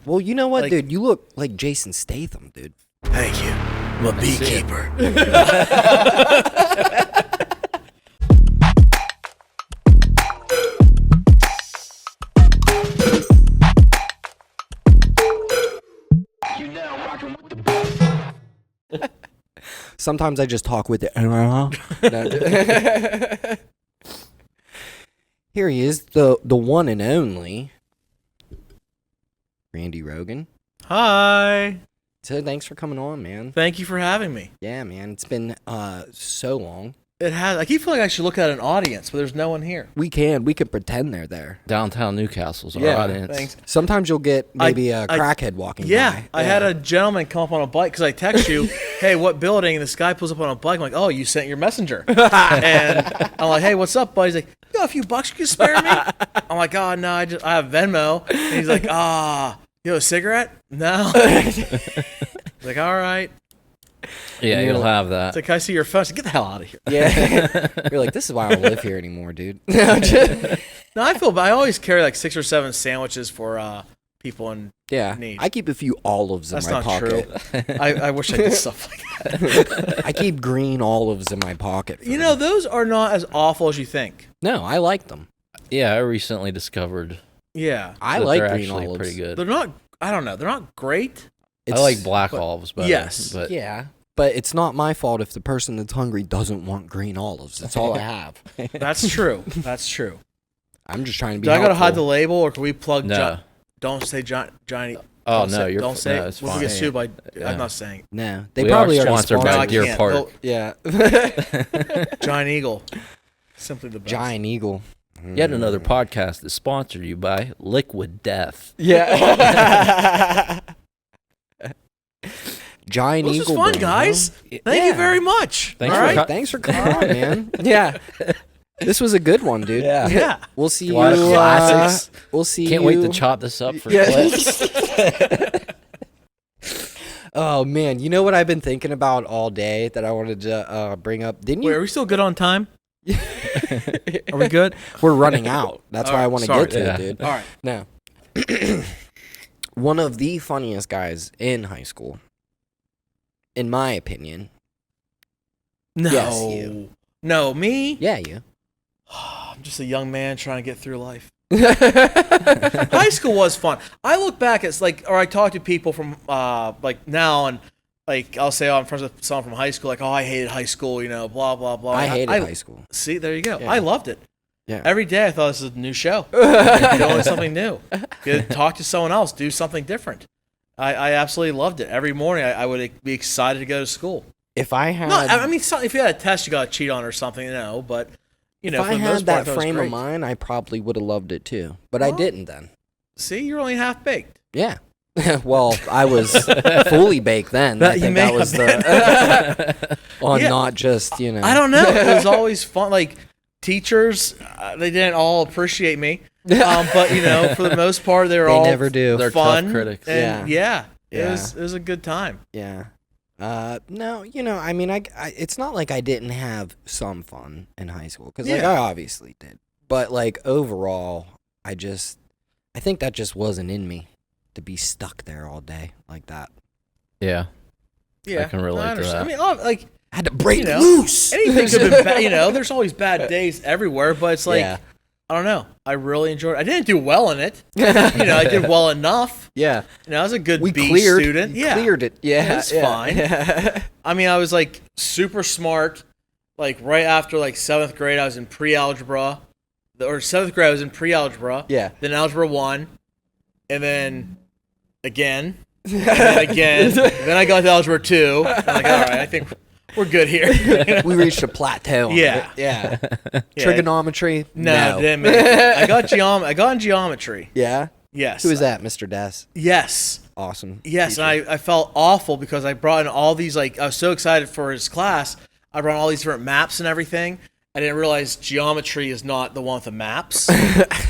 Well, you know what, Like- dude? You look like Jason Statham, dude. Thank you. I'm a beekeeper. Sometimes I just talk with it. No, here he is, the one and only Randy Rogan. Hi. So thanks for coming on, man. Thank you for having me. Yeah, man. It's been so long. It has. I keep feeling I should look at an audience, but there's no one here. We can pretend they're there. Downtown Newcastle's our Yeah, audience. Thanks. Sometimes you'll get maybe a crackhead walking by. I had a gentleman come up on a bike because I text you, hey, what building? And this guy pulls up on a bike. I'm like, oh, you sent your messenger. And I'm like, hey, what's up, buddy? He's like, you got a few bucks you can spare me? I'm like, oh, no, I have Venmo. And he's like, you have a cigarette? No. He's like, all right. Yeah, you'll have that. It's like, I see your phone. I said, get the hell out of here. Yeah. You're like, this is why I don't live here anymore, dude. No, I feel bad. I always carry like 6 or 7 sandwiches for people in need. I keep a few olives in That's my not pocket. true. I wish I did stuff like that. I keep green olives in my pocket. You know, those are not as awful as you think. No, I like them. Yeah, I recently discovered Yeah. I that like they're green actually olives. pretty good. They're not, I don't know, they're not great. I like black olives better. Yes. But Yeah, but it's not my fault if the person that's hungry doesn't want green olives. That's all I have. That's true. That's true. I'm just trying to be Do I got to hide the helpful. label, or can we plug No. don't say Johnny. Oh, don't no, say, you're don't say no, it. it's We'll fine. get sued by, Yeah. I'm not saying. No, they We probably are are sponsored No, by I Deer can't. Park. Oh, Yeah, Giant Eagle. Simply the best. Giant Eagle. Yet another podcast is sponsored you by Liquid Death. Yeah. Giant This Eagle. was fun, brand, guys. huh? Thank you very much. Thanks All for right. co- Thanks for coming on, man. Yeah. This was a good one, dude. Yeah. Yeah. We'll see A lot of you. classics. We'll see Can't you. wait to chop this up for Yeah. clips. Oh man, you know what I've been thinking about all day that I wanted to bring up? Didn't you? Wait, are we still good on time? Are we good? We're running out. That's why I want to Sorry. get to Yeah. it, dude. All right. No. One of the funniest guys in high school, in my opinion. No. Yes, you. No, me? Yeah, you. I'm just a young man trying to get through life. High school was fun. I look back, it's like, or I talk to people from like now, and like I'll say, oh, I'm friends with someone from high school, like, oh, I hated high school, you know, blah blah blah. I hated high school. See, there you go. Yeah. I loved it. Yeah. Every day I thought this was a new show. Doing something new. Get to talk to someone else, do something different. I absolutely loved it. Every morning I would be excited to go to school. If I had, No, I mean, if you had a test you got to cheat on or something, but you know, if for I the had most part, that I thought it was frame of great. mind, I probably would have loved it too. But I Well, didn't then. See, you're only half baked. Yeah. Well, I was fully baked then. I You think may that was the on Yeah. not just, you know. I don't know. It was always fun. Like teachers, they didn't all appreciate me, but you know, for the most part, they were They all never do. They're fun tough critics. And Yeah. it was a good time. Yeah. No, you know, I mean, I it's not like I didn't have some fun in high school because like Yeah. I obviously did, but like overall, I think that just wasn't in me to be stuck there all day like that. Yeah. Yeah, can relate to understand. that. I mean, like I had to break You know, loose. anything could have been bad. You know, there's always bad days everywhere, but it's like Yeah. I don't know. I really enjoyed it. I didn't do well in it. You know, I did well enough. Yeah, You know, I was a good we B cleared. student. You Yeah, cleared it. Yeah, It's yeah. fine. Yeah. I mean, I was like super smart. Like right after like 7th grade, I was in pre-algebra. Or 7th grade, I was in pre-algebra. Yeah. Then algebra 1, and then again, and then again. Then I got to algebra 2. I'm like, all right, I think we're good here. You know? We reached a plateau. on Yeah. it. Yeah. Yeah. Trigonometry. No, didn't make it. I got in geometry. Yeah. Yes. Who is that, Mr. Des? Yes. Awesome. Yes, and I felt awful because I brought in all these, like, I was so excited for his class. I brought in all these different maps and everything. I didn't realize geometry is not the one with the maps.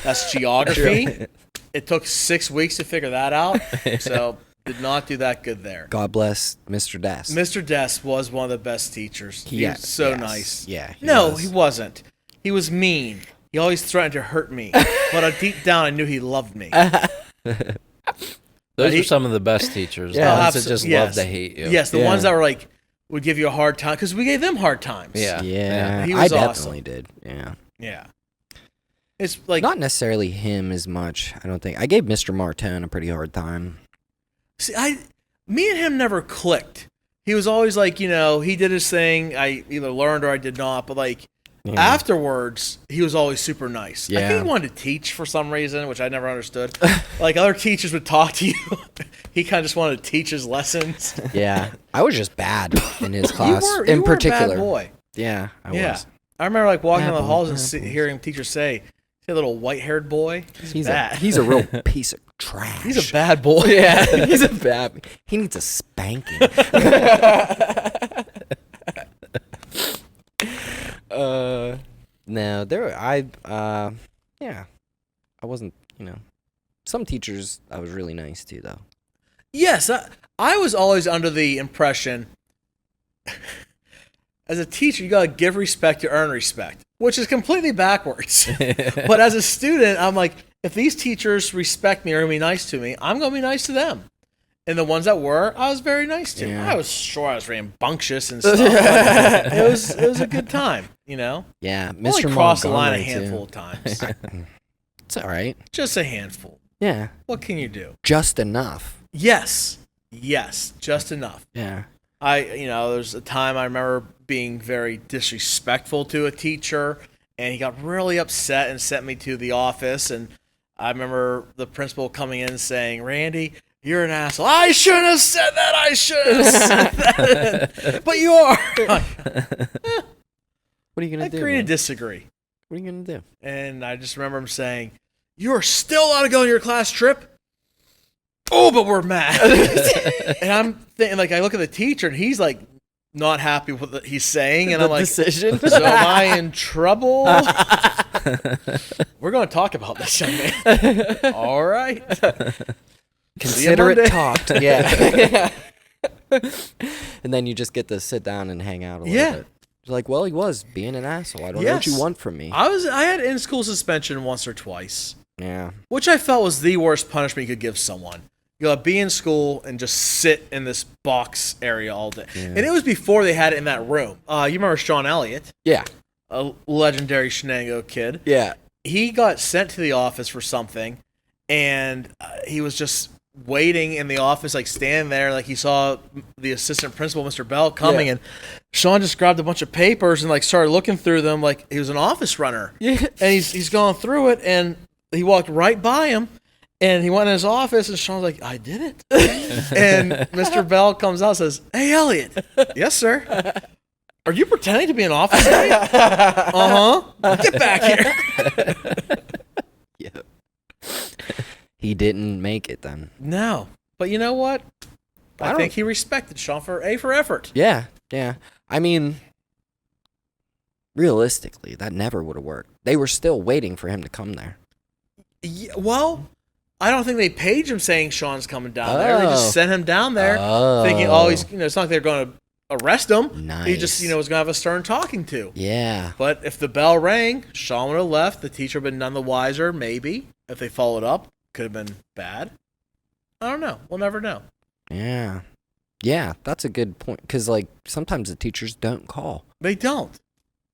That's geography. It took 6 weeks to figure that out. So did not do that good there. God bless Mr. Des. Mr. Des was one of the best teachers. He was so yes. nice. Yeah. He wasn't. He was mean. He always threatened to hurt me. But deep down, I knew he loved me. Those are some of the best teachers. Yeah. The ones that just love to hate you. Yes, the Yeah. ones that were like would give you a hard time because we gave them hard times. Yeah. Yeah, He I was definitely awesome. did. Yeah. Yeah. It's like Not necessarily him as much. I don't think. I gave Mr. Martone a pretty hard time. see, me and him never clicked. He was always like, you know, he did his thing. I either learned or I did not. But like Yeah. afterwards, he was always super nice. I Yeah. think he wanted to teach for some reason, which I never understood. Like other teachers would talk to you. He kind of just wanted to teach his lessons. Yeah, I was just bad in his class, you in were particular. a bad boy. Yeah, I Yeah. was. I remember like walking Bad down the boy, halls and bad boy. hearing teachers say, "See a little white-haired boy? He's bad. a real piece of trash. He's a bad boy." Yeah, he's a bad. He needs a spanking. No, yeah, I wasn't. Some teachers I was really nice to though. Yes, I was always under the impression, as a teacher, you gotta give respect to earn respect, which is completely backwards. But as a student, I'm like, if these teachers respect me or are gonna be nice to me, I'm gonna be nice to them. And the ones that were, I was very nice to. Yeah. I was sure I was rambunctious and stuff. But it was a good time, you know. Yeah, I only Mr. crossed the line a Montgomery, handful too. of times, It's all right. just a handful. Yeah, What can you do? just enough. Yes, just enough. Yeah. There's a time I remember being very disrespectful to a teacher, and he got really upset and sent me to the office. And I remember the principal coming in saying, "Randy, you're an asshole." I shouldn't have said that. I should have said that. But you are. What are you gonna do? Agree to man? disagree. What are you gonna do? And I just remember him saying, "You are still allowed to go on your class trip." Oh, but we're mad. And I'm thinking, like, I look at the teacher, and he's like, not happy with what he's saying, and The I'm like, decision. so am I in trouble? We're going to talk about this, young man. All right. Consider Monday. it talked. Yeah. And then you just get to sit down and hang out a little Yeah. bit. It's like, well, he was being an asshole. I don't know what you Yes. want from me. I had in-school suspension once or twice, Yeah. which I felt was the worst punishment you could give someone. You gotta be in school and just sit in this box area all day. Yeah. And it was before they had it in that room. You remember Sean Elliott, Yeah. a legendary Shenango kid? Yeah. He got sent to the office for something, and he was just waiting in the office, like standing there, like he saw the assistant principal, Mr. Bell, coming, Yeah. and Sean just grabbed a bunch of papers and like started looking through them like he was an office runner. Yeah. And he's going through it, and he walked right by him, and he went in his office, and Sean's like, "I did it." And Mr. Bell comes out and says, "Hey, Elliot." "Yes, sir." "Are you pretending to be an officer?" "Uh-huh." "Get back here." Yeah. He didn't make it then. No. But you know what? I I don't- think he respected Sean for effort. Yeah. Yeah. I mean, realistically, that never would have worked. They were still waiting for him to come there. Yeah, well, I don't think they paged him saying Sean's coming down there. They just Oh. sent him down there thinking, he's, it's not like they're going to arrest him. Nice. He just, was going to have a stern talking to. Yeah. But if the bell rang, Sean would have left. The teacher would have been none the wiser, maybe. If they followed up, could have been bad. I don't know. We'll never know. Yeah. Yeah, that's a good point. Because, like, sometimes the teachers don't call They don't.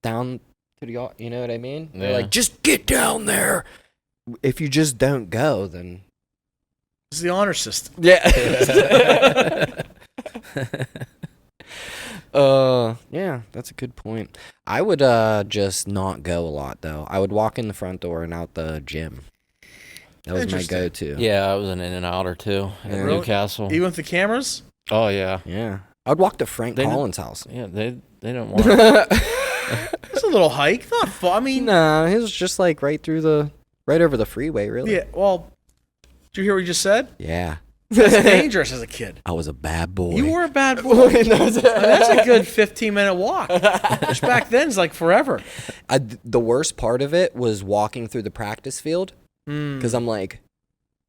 down to the, you know what I mean? They're Yeah. like, just get down there. If you just don't go, then. It's the honor system. Yeah. Yeah, that's a good point. I would just not go a lot though. I would walk in the front door and out the gym. That was my Interesting. go-to. Yeah, I was an in-and-outer too at Yeah. Newcastle. Even with the cameras? Oh yeah, Yeah. I'd walk to Frank They- Collins' house. yeah. They don't want. It's a little hike. Not far. I mean, Nah, it was just like right over the freeway, really. yeah, well, did you hear what you just said? Yeah. That's dangerous as a kid. I was a bad boy. You were a bad boy. I mean, that's a good 15-minute walk. Which back then is like forever. The worst part of it was walking through the practice field because I'm like,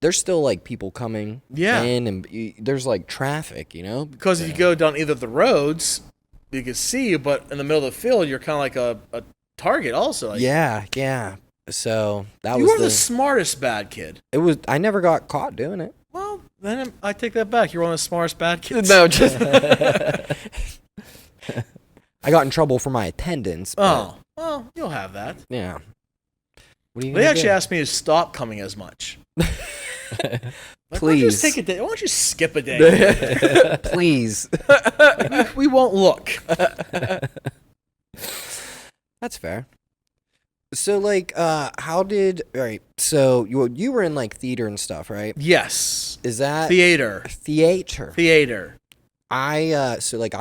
there's still like people coming Yeah. in and there's like traffic, you know? Because if you go down either of the roads, you can see you, but in the middle of the field, you're kind of like a target also. Like, Yeah, yeah. So that you was were the smartest bad kid. it was. I never got caught doing it. Well, Then I take that back. You're one of the smartest bad kids. No, just I got in trouble for my attendance. Oh, well, you'll have that. Yeah. What are you They gonna actually do? asked me to stop coming as much. Like, why don't you just Please. take a day? Why don't you skip a day? Please. We won't look. That's fair. So, like, all right, so you were in, like, theater and stuff, right? Yes. Is that Theater. theater? I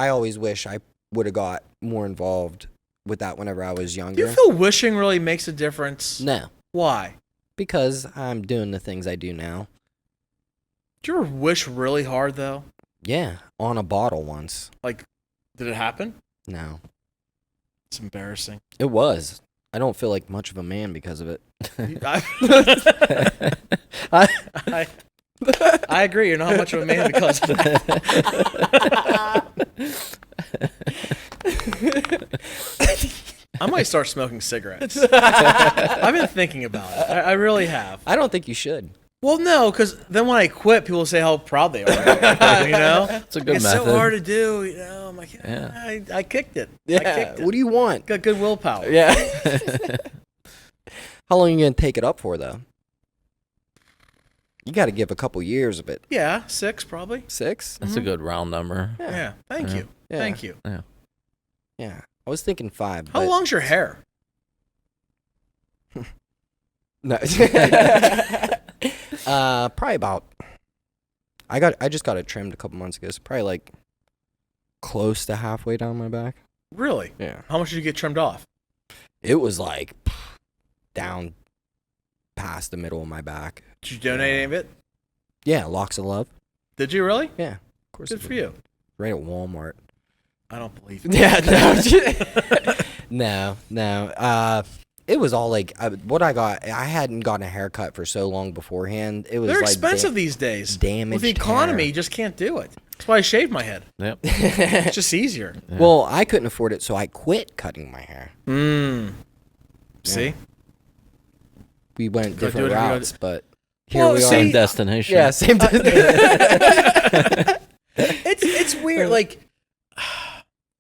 always wish I would have got more involved with that whenever I was Do younger. you feel wishing really makes a difference? No, Why? because I'm doing the things I do now. Do you ever wish really hard, though? Yeah, on a bottle once. Like, did it happen? No. It's embarrassing. It was. I don't feel like much of a man because of it. I agree. You're not much of a man because of that. I might start smoking cigarettes. I've been thinking about it. I really have. I don't think you should. Well, no, because then when I quit, people say how proud they are. You know, It's a good it's method. so hard to do. You know, I'm like, Yeah. I kicked it. I Yeah. kicked it. What do you want? Got good willpower. Yeah. How long are you going to take it up for, though? You got to give a couple years of it. Yeah, 6 probably. 6? That's a good round number. Yeah. Thank Yeah. you. Yeah. Thank you. Yeah. I was thinking 5. How but- long's your hair? No. Probably about. I just got it trimmed a couple months ago. So probably like close to halfway down my back. Really? Yeah. How much did you get trimmed off? It was like down past the middle of my back. Did you donate any of it? Yeah, locks of love. Did you really? Yeah, of course. Good for you. Right at Walmart. I don't believe it. Yeah, no. It was all like what I got. I hadn't gotten a haircut for so long beforehand. It was They're like expensive these days. damaged With the economy, hair. you just can't do it. That's why I shaved my head. Yep. It's just easier. Yeah. Well, I couldn't afford it, so I quit cutting my hair. See? We went Gotta do different it if you gotta- routes, but here Well, we see- are. Same destination. Yeah, same. It's weird. Like,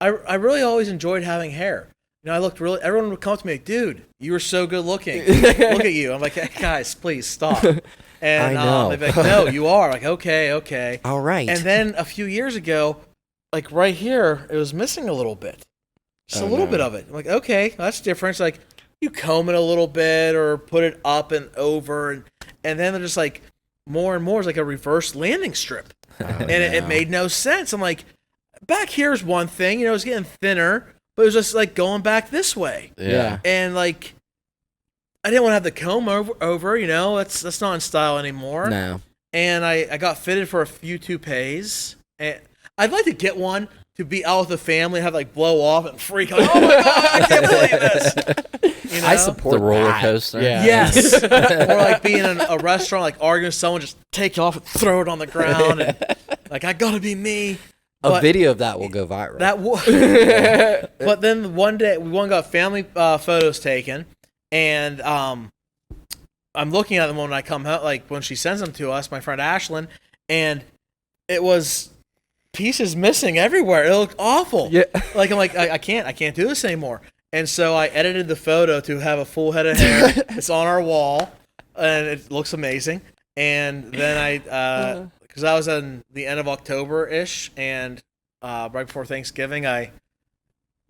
I really always enjoyed having hair. You know, I looked really. Everyone would come up to me like, "Dude, you were so good looking. Look at you." I'm like, hey, "Guys, please stop." And I know. they'd be like, "No, you are." I'm like, okay. All right. And then a few years ago, like right here, it was missing a little bit. Just Oh, a little no. bit of it. I'm like, okay, that's different. It's like you comb it a little bit or put it up and over, and then they're just like more and more. It's like a reverse landing strip, and it made no sense. I'm like, back here's one thing, you know, it's getting thinner, but it was just like going back this way, Yeah. and like I didn't want to have the comb over, you know, that's not in style anymore. No. And I got fitted for a few toupees, and I'd like to get one to be out with the family, have like blow off and freak out. Oh my god, I can't believe this! You know? I support The roller that. coaster. Yeah. Yes. Or like being in a restaurant, like arguing with someone, just take it off and throw it on the ground, and like I gotta be me. A But video of that will go viral. But then one day we got family photos taken, and I'm looking at them when I come home, like when she sends them to us, my friend Ashlyn, and it was pieces missing everywhere. It looked awful. Yeah. Like I'm like I can't do this anymore. And so I edited the photo to have a full head of hair. It's on our wall, and it looks amazing. And then because I was in the end of October-ish, and right before Thanksgiving, I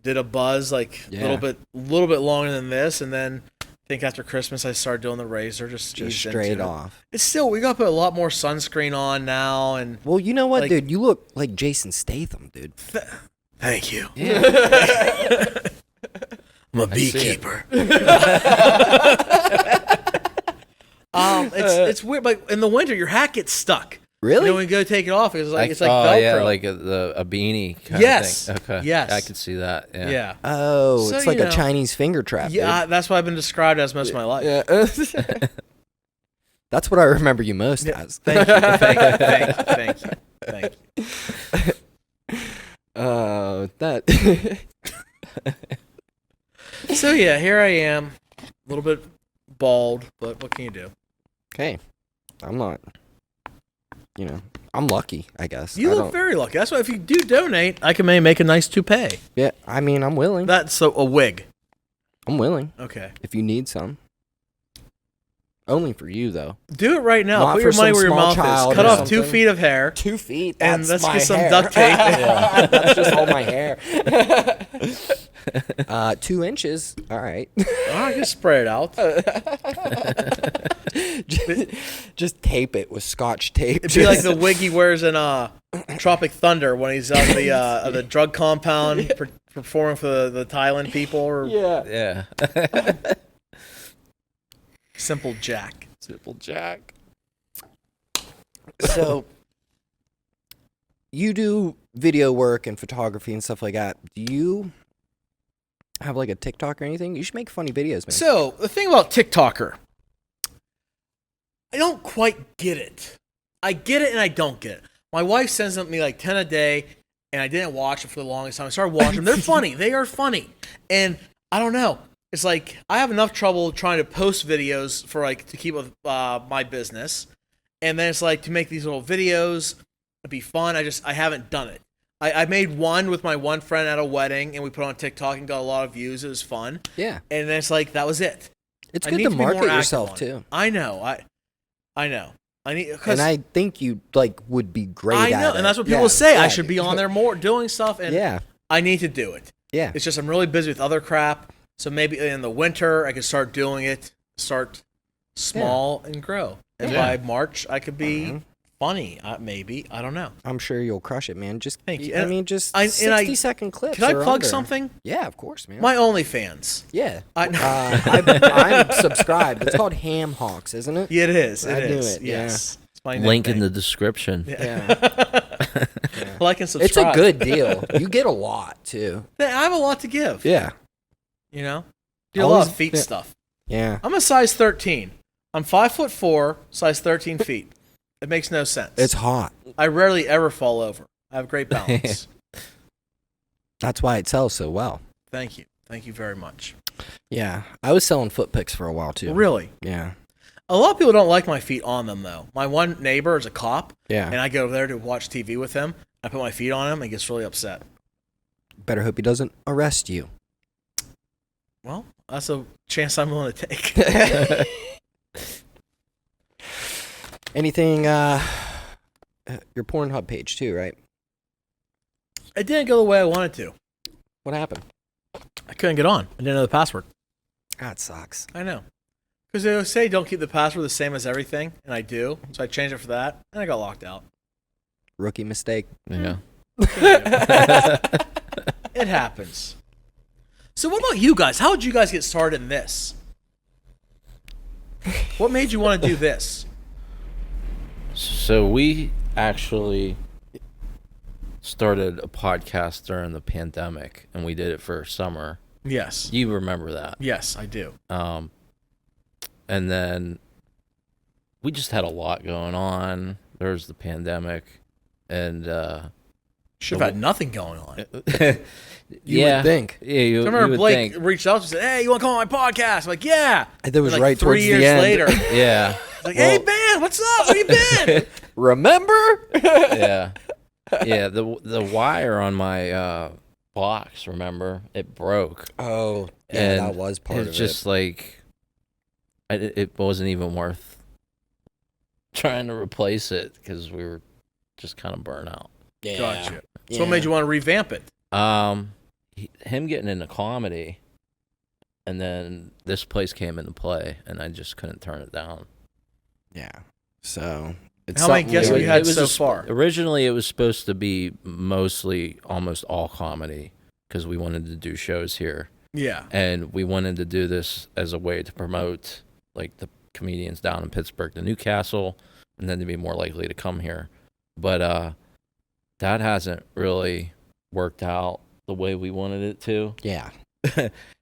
did a buzz like a Yeah. little bit longer than this, and then I think after Christmas I started doing the razor, just eased into straight it. off. It's still, we got to put a lot more sunscreen on now, and Well, you know what, Like- dude? You look like Jason Statham, dude. thank you. Yeah. I'm a see it. beekeeper. It's weird, but in the winter your hat gets stuck. Really? You know, when you go take it off, it's like oh Velcro. yeah, like a beanie kind Yes. of thing. Okay. Yes. I could see that. Yeah. Yeah. Oh, So, it's like you a know. Chinese finger trap. Yeah, that's what I've been described as most of my life. Dude. Yeah. That's what I remember you most Yeah. as. Thank you, thank you. That. So yeah, here I am, a little bit bald, but what can you do? Okay, I'm not. you know, I'm lucky, I guess. You look very lucky. That's why if you do donate, I can maybe make a nice toupee. Yeah, I mean, I'm willing. That's a wig. I'm willing. Okay. If you need some. Only for you, though. Do it right now. Not Put for your money some where your small mouth child is. Cut or off 2 something. feet of hair. 2 feet. And That's let's my get some hair. duct tape. Yeah, that's just all my hair. 2 inches. All right. I can spread it out. just tape it with Scotch tape. It'd be like the wig he wears in Tropic Thunder when he's on the drug compound performing for the Thailand people. Or yeah. Simple Jack. Simple Jack. So, you do video work and photography and stuff like that. Do you have like a TikTok or anything? You should make funny videos, man. So, the thing about TikToker, I don't quite get it. I get it and I don't get it. My wife sends me like 10 a day, and I didn't watch it for the longest time. I started watching them. They're funny. They are funny. And I don't know. It's like I have enough trouble trying to post videos for like to keep with my business. And then it's like to make these little videos, it'd be fun. I haven't done it. I made one with my one friend at a wedding, and we put it on TikTok and got a lot of views. It was fun. Yeah. And then it's like, that was it. It's I good need to be more market active yourself, on it. too. I know. I know. And I think you like would be great at it. I know, and that's what people say. I should be on there more doing stuff, and I need to do it. Yeah. It's just I'm really busy with other crap, so maybe in the winter I could start doing it, start small and grow. And by March I could be funny, maybe. I don't know. I'm sure you'll crush it, man. Just Thank you. I mean, just 60-second clips. Can I or plug under. something? Yeah, of course, man. My OnlyFans. Yeah. I'm I'm subscribed. It's called Ham Hawks, isn't it? Yeah, it is. I knew it, Yes. It's my Link in nickname. the description. Yeah. Like and subscribe. It's a good deal. You get a lot, too. I have a lot to give. Yeah. You know? Do a lot of feet stuff. Yeah. I'm a size 13. I'm 5'4", size 13 feet. It makes no sense. It's hot. I rarely ever fall over. I have great balance. That's why it sells so well. Thank you. Thank you very much. Yeah. I was selling foot pics for a while, too. Really? Yeah. A lot of people don't like my feet on them, though. My one neighbor is a cop, Yeah. and I go over there to watch TV with him. I put my feet on him, and he gets really upset. Better hope he doesn't arrest you. Well, that's a chance I'm willing to take. Anything, your Pornhub page, too, right? It didn't go the way I wanted to. What happened? I couldn't get on. I didn't know the password. That sucks. I know. Because they say don't keep the password the same as everything, and I do. So I changed it for that, and I got locked out. Rookie mistake. Yeah. It happens. So what about you guys? How did you guys get started in this? What made you want to do this? So we actually started a podcast during the pandemic, and we did it for summer. Yes. You remember that? Yes, I do. And then we just had a lot going on. There was the pandemic, and Should have had nothing going on. You would think. Yeah, you, I remember you would Blake think. reached out and said, "Hey, you want to come on my podcast?" I'm like, "Yeah." That was And right 3 towards years the end. later. Yeah, Like, "Hey, Ben, what's up? Where you been?" Remember? yeah, yeah. The wire on my box, remember, it broke. Oh, yeah, And that was part of it's just like it wasn't even worth trying to replace it because we were just kind of burnt out. it. Yeah. Gotcha. So what made you want to revamp it? Him getting into comedy, and then this place came into play, and I just couldn't turn it down. Yeah. So it's How many something guests we- have you had It was so a far? Originally, it was supposed to be mostly almost all comedy because we wanted to do shows here, Yeah. and we wanted to do this as a way to promote like the comedians down in Pittsburgh to Newcastle, and then to be more likely to come here. But that hasn't really worked out the way we wanted it to. Yeah.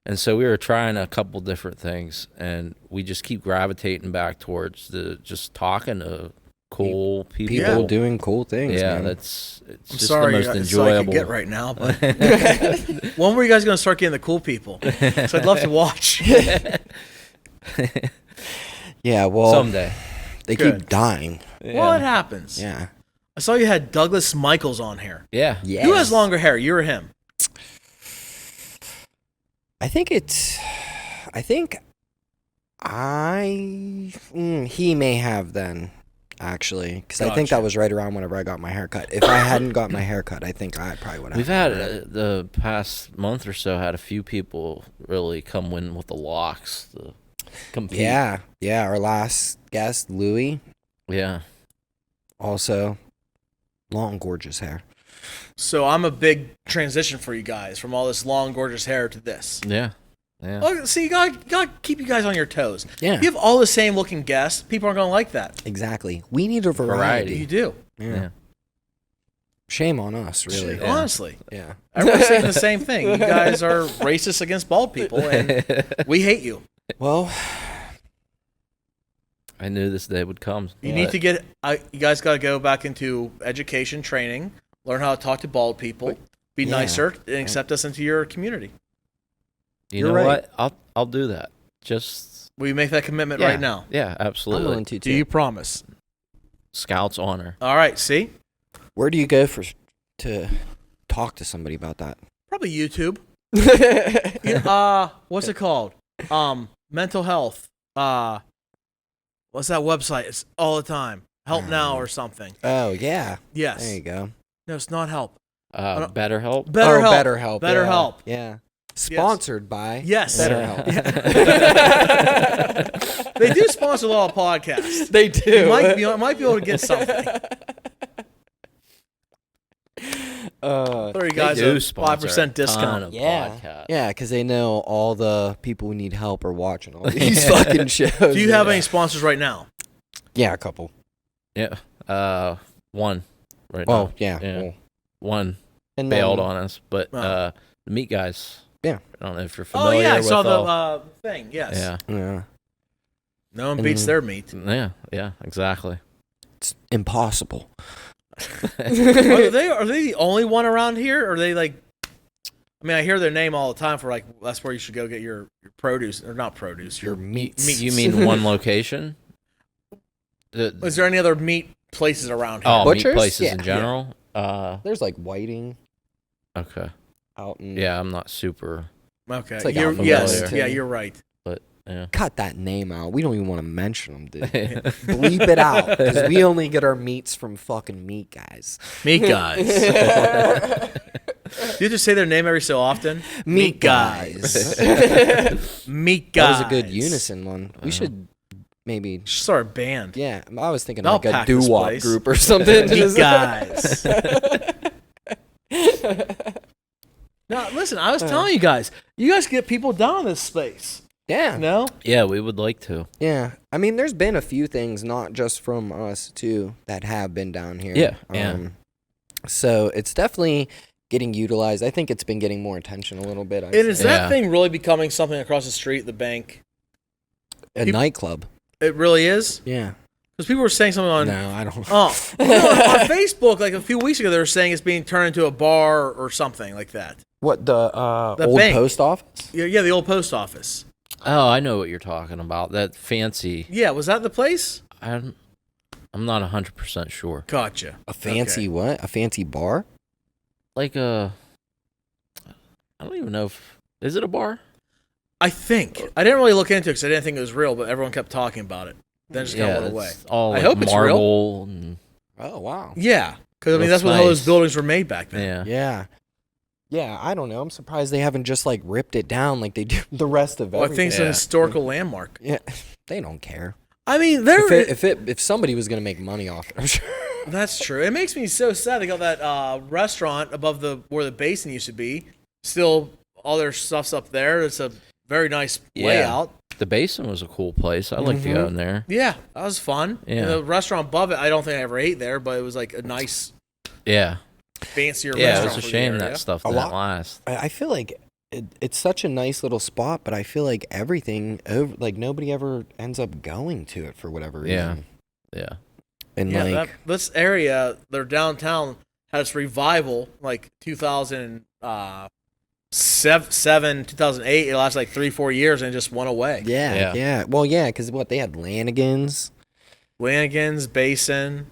And so we were trying a couple different things, and we just keep gravitating back towards the just talking to cool people. People doing cool things. Yeah, man. it's I'm just sorry, the most it's all I can enjoyable. get right now. But when were you guys going to start getting the cool people? So I'd love to watch. Yeah. Well, Someday. they Good. keep dying. Well, it happens. Yeah. I saw you had Douglas Michaels on here. Yeah. Yes. Who has longer hair, you or him? I think he may have then, actually, because I think that Gotcha. was right around whenever I got my haircut. If I hadn't got my haircut, I think I probably would have. We've had the past month or so had a few people really come in with the locks to compete. Yeah. Our last guest, Louie, Yeah. also long, gorgeous hair. So I'm a big transition for you guys from all this long, gorgeous hair to this. Yeah. Yeah. Oh, see, you gotta keep you guys on your toes. Yeah. If you have all the same looking guests, people aren't gonna like that. Exactly. We need a variety. Variety. You do. Yeah. Shame on us, really. Yeah. Honestly. Yeah. Everyone's saying the same thing. You guys are racist against bald people, and we hate you. Well, I knew this day would come. You need to get. You guys got to go back into education training, learn how to talk to bald people, be Yeah. nicer, and accept us into your community. You You're know right. what? I'll do that. Just Will you make that commitment yeah, right now? Yeah, I'm absolutely. willing to Do too. you promise? Scout's honor. All right. See, Where do you go to talk to somebody about that? probably YouTube. What's it called? Mental health. What's that website? It's all the time. Help Now or something. Oh, yeah. Yes. There you go. No, it's not help. BetterHelp. BetterHelp. BetterHelp. BetterHelp. Yeah. Sponsored by Yes. BetterHelp. They do sponsor a lot of podcasts. They do. You might be able to get something. Throw you guys do a sponsor 5% a ton discount. of Yeah. podcasts. Yeah, because they know all the people who need help are watching all these fucking shows. Do you have any sponsors right now? Yeah, a couple. Yeah. One. Right Oh, now. yeah. Yeah. Well, One and bailed then- on us, but Oh. the Meat Guys. Yeah. I don't know if you're Oh, familiar yeah. I with saw all- the thing. Yes. Yeah. Yeah. No one beats their meat. Yeah, exactly. It's impossible. Are they the only one around here? Or are they like? I mean, I hear their name all the time for like that's where you should go get your produce or not produce. Your meats. You mean one location? Is there any other meat places around here? Oh, Butchers? meat places Yeah. in general? There's like Whiting Okay. out in. Yeah, I'm not super. Okay. It's like You're, out yes. familiar. Yeah, you're right. Yeah. Cut that name out. We don't even want to mention them, dude. Bleep it out. Because we only get our meats from fucking Meat Guys. Meat guys. Do you just say their name every so often? Meat Guys. Meat That guys. was a good unison one. We should maybe. Should start a band. Yeah, I was thinking I'll like a pack this doo-wop place. group or something. Meat guys. Now, listen, I was telling you guys get people down in this space. Yeah. No? Yeah, we would like to. Yeah. I mean, there's been a few things, not just from us, too, that have been down here. Yeah, yeah. So it's definitely getting utilized. I think it's been getting more attention a little bit. And is that Yeah. thing really becoming something across the street, the bank? a nightclub. It really is? Yeah. Because people were saying something on... No, I don't. Oh, on Facebook, like a few weeks ago, they were saying it's being turned into a bar or something like that. What, the old bank. post office? Yeah, the old post office. Oh, I know what you're talking about. That fancy. Yeah, was that the place? I'm not 100% sure. Gotcha. A fancy Okay. what? A fancy bar? Like I don't even know if is it a bar? I think. I didn't really look into it because I didn't think it was real, but everyone kept talking about it. Then it just kind of went away. it's all I like hope it's real. marble and Oh, wow. Yeah, because I mean Looks that's when all those nice. buildings were made back then. yeah. Yeah. Yeah, I don't know. I'm surprised they haven't just, like, ripped it down like they do the rest of Well, I everything. think it's an Yeah. historical landmark. Yeah, they don't care. I mean, there. If somebody was gonna make money off it, I'm sure. That's true. It makes me so sad. They got that restaurant above where the basin used to be. Still, all their stuff's up there. It's a very nice Yeah. layout. The basin was a cool place. I'd like to go in there. Yeah, that was fun. Yeah. And the restaurant above it, I don't think I ever ate there, but it was like a nice, Yeah. fancier Yeah, restaurant. it was a for the shame area. that stuff A didn't lot- last. I feel like it's such a nice little spot, but I feel like everything over, like nobody ever ends up going to it for whatever Yeah. reason. Yeah. And Yeah, like, this area, their downtown, had its revival like 2007, 2008. It lasted like 3-4 years and it just went away. yeah. Yeah. Well, yeah, because what they had Lanigan's, Lanigan's, Basin.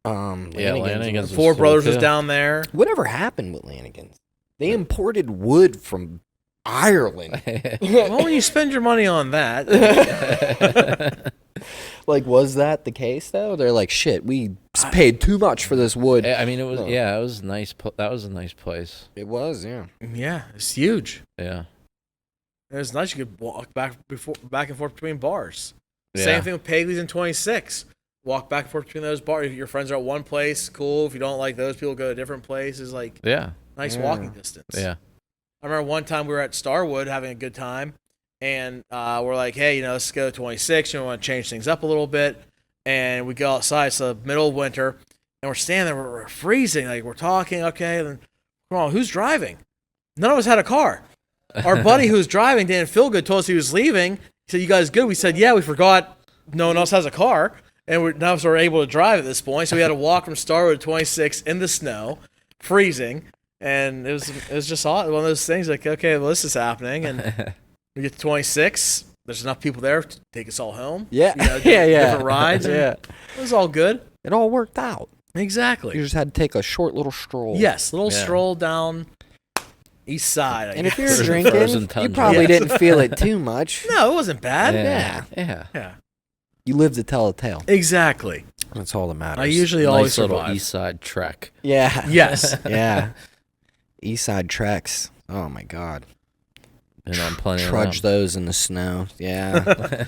Yeah, Lanigan's was Four cool, Brothers was too. down there. Whatever happened with Lanigan's? They imported wood from Ireland. Well, when you spend your money on that, Like, was that the case though? They're like, shit, we paid too much for this wood. I mean, it was. Oh. Yeah, it was nice. That was a nice place. It was, yeah. yeah, it's huge. Yeah. It was nice. You could walk back and forth between bars. Yeah. Same thing with Pagley's and 26. Walk back and forth between those bars. If your friends are at one place, cool. If you don't like those people, go to different places. Like, Yeah. nice Yeah. walking distance. Yeah. I remember one time we were at Starwood having a good time, and we're like, hey, let's go to 26. We want to change things up a little bit. And we go outside. It's the middle of winter, and we're standing there. We're freezing. Like, we're talking, okay. And then, come on, who's driving? None of us had a car. Our buddy who was driving didn't feel good, told us he was leaving. He said, you guys good? We said, yeah, we forgot no one else has a car. And now we're able to drive at this point. So we had to walk from Starwood to 26 in the snow, freezing. And it was just one of those things like, okay, well, this is happening. And we get to 26. There's enough people there to take us all home. Yeah. Yeah. Yeah. Different rides. Yeah. It was all good. It all worked out. Exactly. You just had to take a short little stroll. Yes, little Yeah. stroll down east side. I And if guess. you're Frozen drinking, tundra. you probably Yes. didn't feel it too much. No, it wasn't bad. Yeah. Yeah. Yeah. You lived to tell a tale. Exactly. That's all that matters. I usually always Nice little survive. East Side trek. Yeah. Yes. Yeah. East Side treks. Oh my God. And on plenty Trudge of those in the snow. Yeah.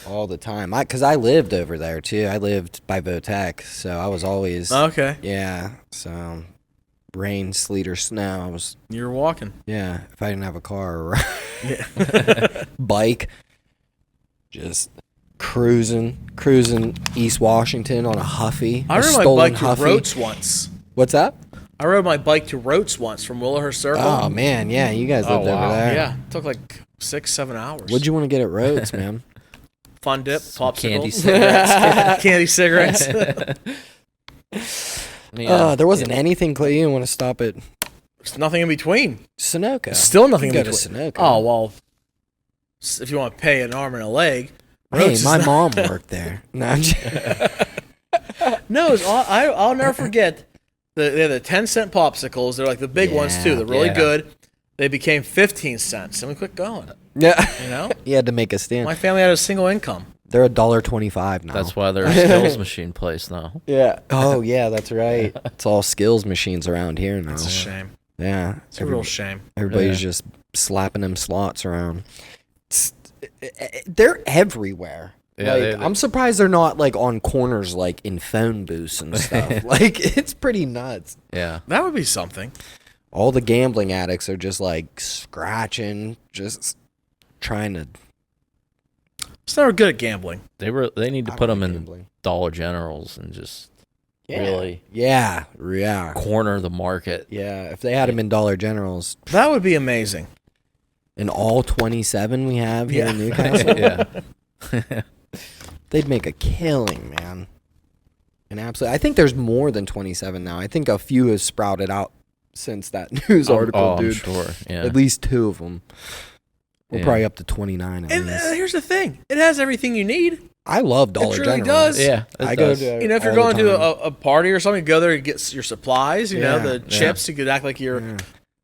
All the time. Because I lived over there too. I lived by Votech, so I was always. Okay. Yeah. So rain, sleet, or snow. I was. You're walking. Yeah. If I didn't have a car or Yeah. bike, just cruising East Washington on a Huffy. I a rode my stolen bike to Huffy. Rotes once. What's that? I rode my bike to Rotes once from Willowhurst Circle. Oh man, yeah, you guys Oh, lived over wow. there. Yeah. It took like 6-7 hours. What'd you want to get at Rhodes, man? Fun dip, popsicle. candy cigarettes. Candy cigarettes. Yeah. There wasn't anything. You didn't want to stop at There's nothing in between. Sunoco. Still nothing You in go to between. Sunoco. Oh, well, if you want to pay an arm and a leg. Hey, Rotes is my not- mom worked there. No, I'm just- No, I'll never forget. They had the 10-cent popsicles. They're like the big ones, too. Yeah, They're really yeah. good. They became 15 cents, and we quit going. yeah. You know? You had to make a stand. My family had a single income. They're $1.25 now. That's why they're a skills machine place now. Yeah. Oh yeah, that's right. It's all skills machines around here now. It's a shame. Yeah. It's a real shame. Everybody's Yeah. just slapping them slots around. They're everywhere. Yeah, Like, I'm surprised they're not like on corners like in phone booths and stuff. Like it's pretty nuts. Yeah. That would be something. All the gambling addicts are just like scratching, just trying to. It's never good at gambling. They need to I put don't them like in gambling. Dollar Generals and just really Yeah, yeah, corner the market. yeah. If they had them in Dollar Generals, That would be amazing. in all 27 we have here in Yeah. Newcastle, Yeah. they'd make a killing, man. And absolutely, I think there's more than 27 now. I think a few have sprouted out since that news article, Oh, I'm dude. sure. Yeah. At least 2 of them. We're Yeah. probably up to 29 at And least. here's the thing. It has everything you need. I love Dollar it really General. does. Yeah. it I go does. to You know, if you're all the going to time. a party or something, you go there and get your supplies, you know, Yeah. the chips. You could act like you're Yeah.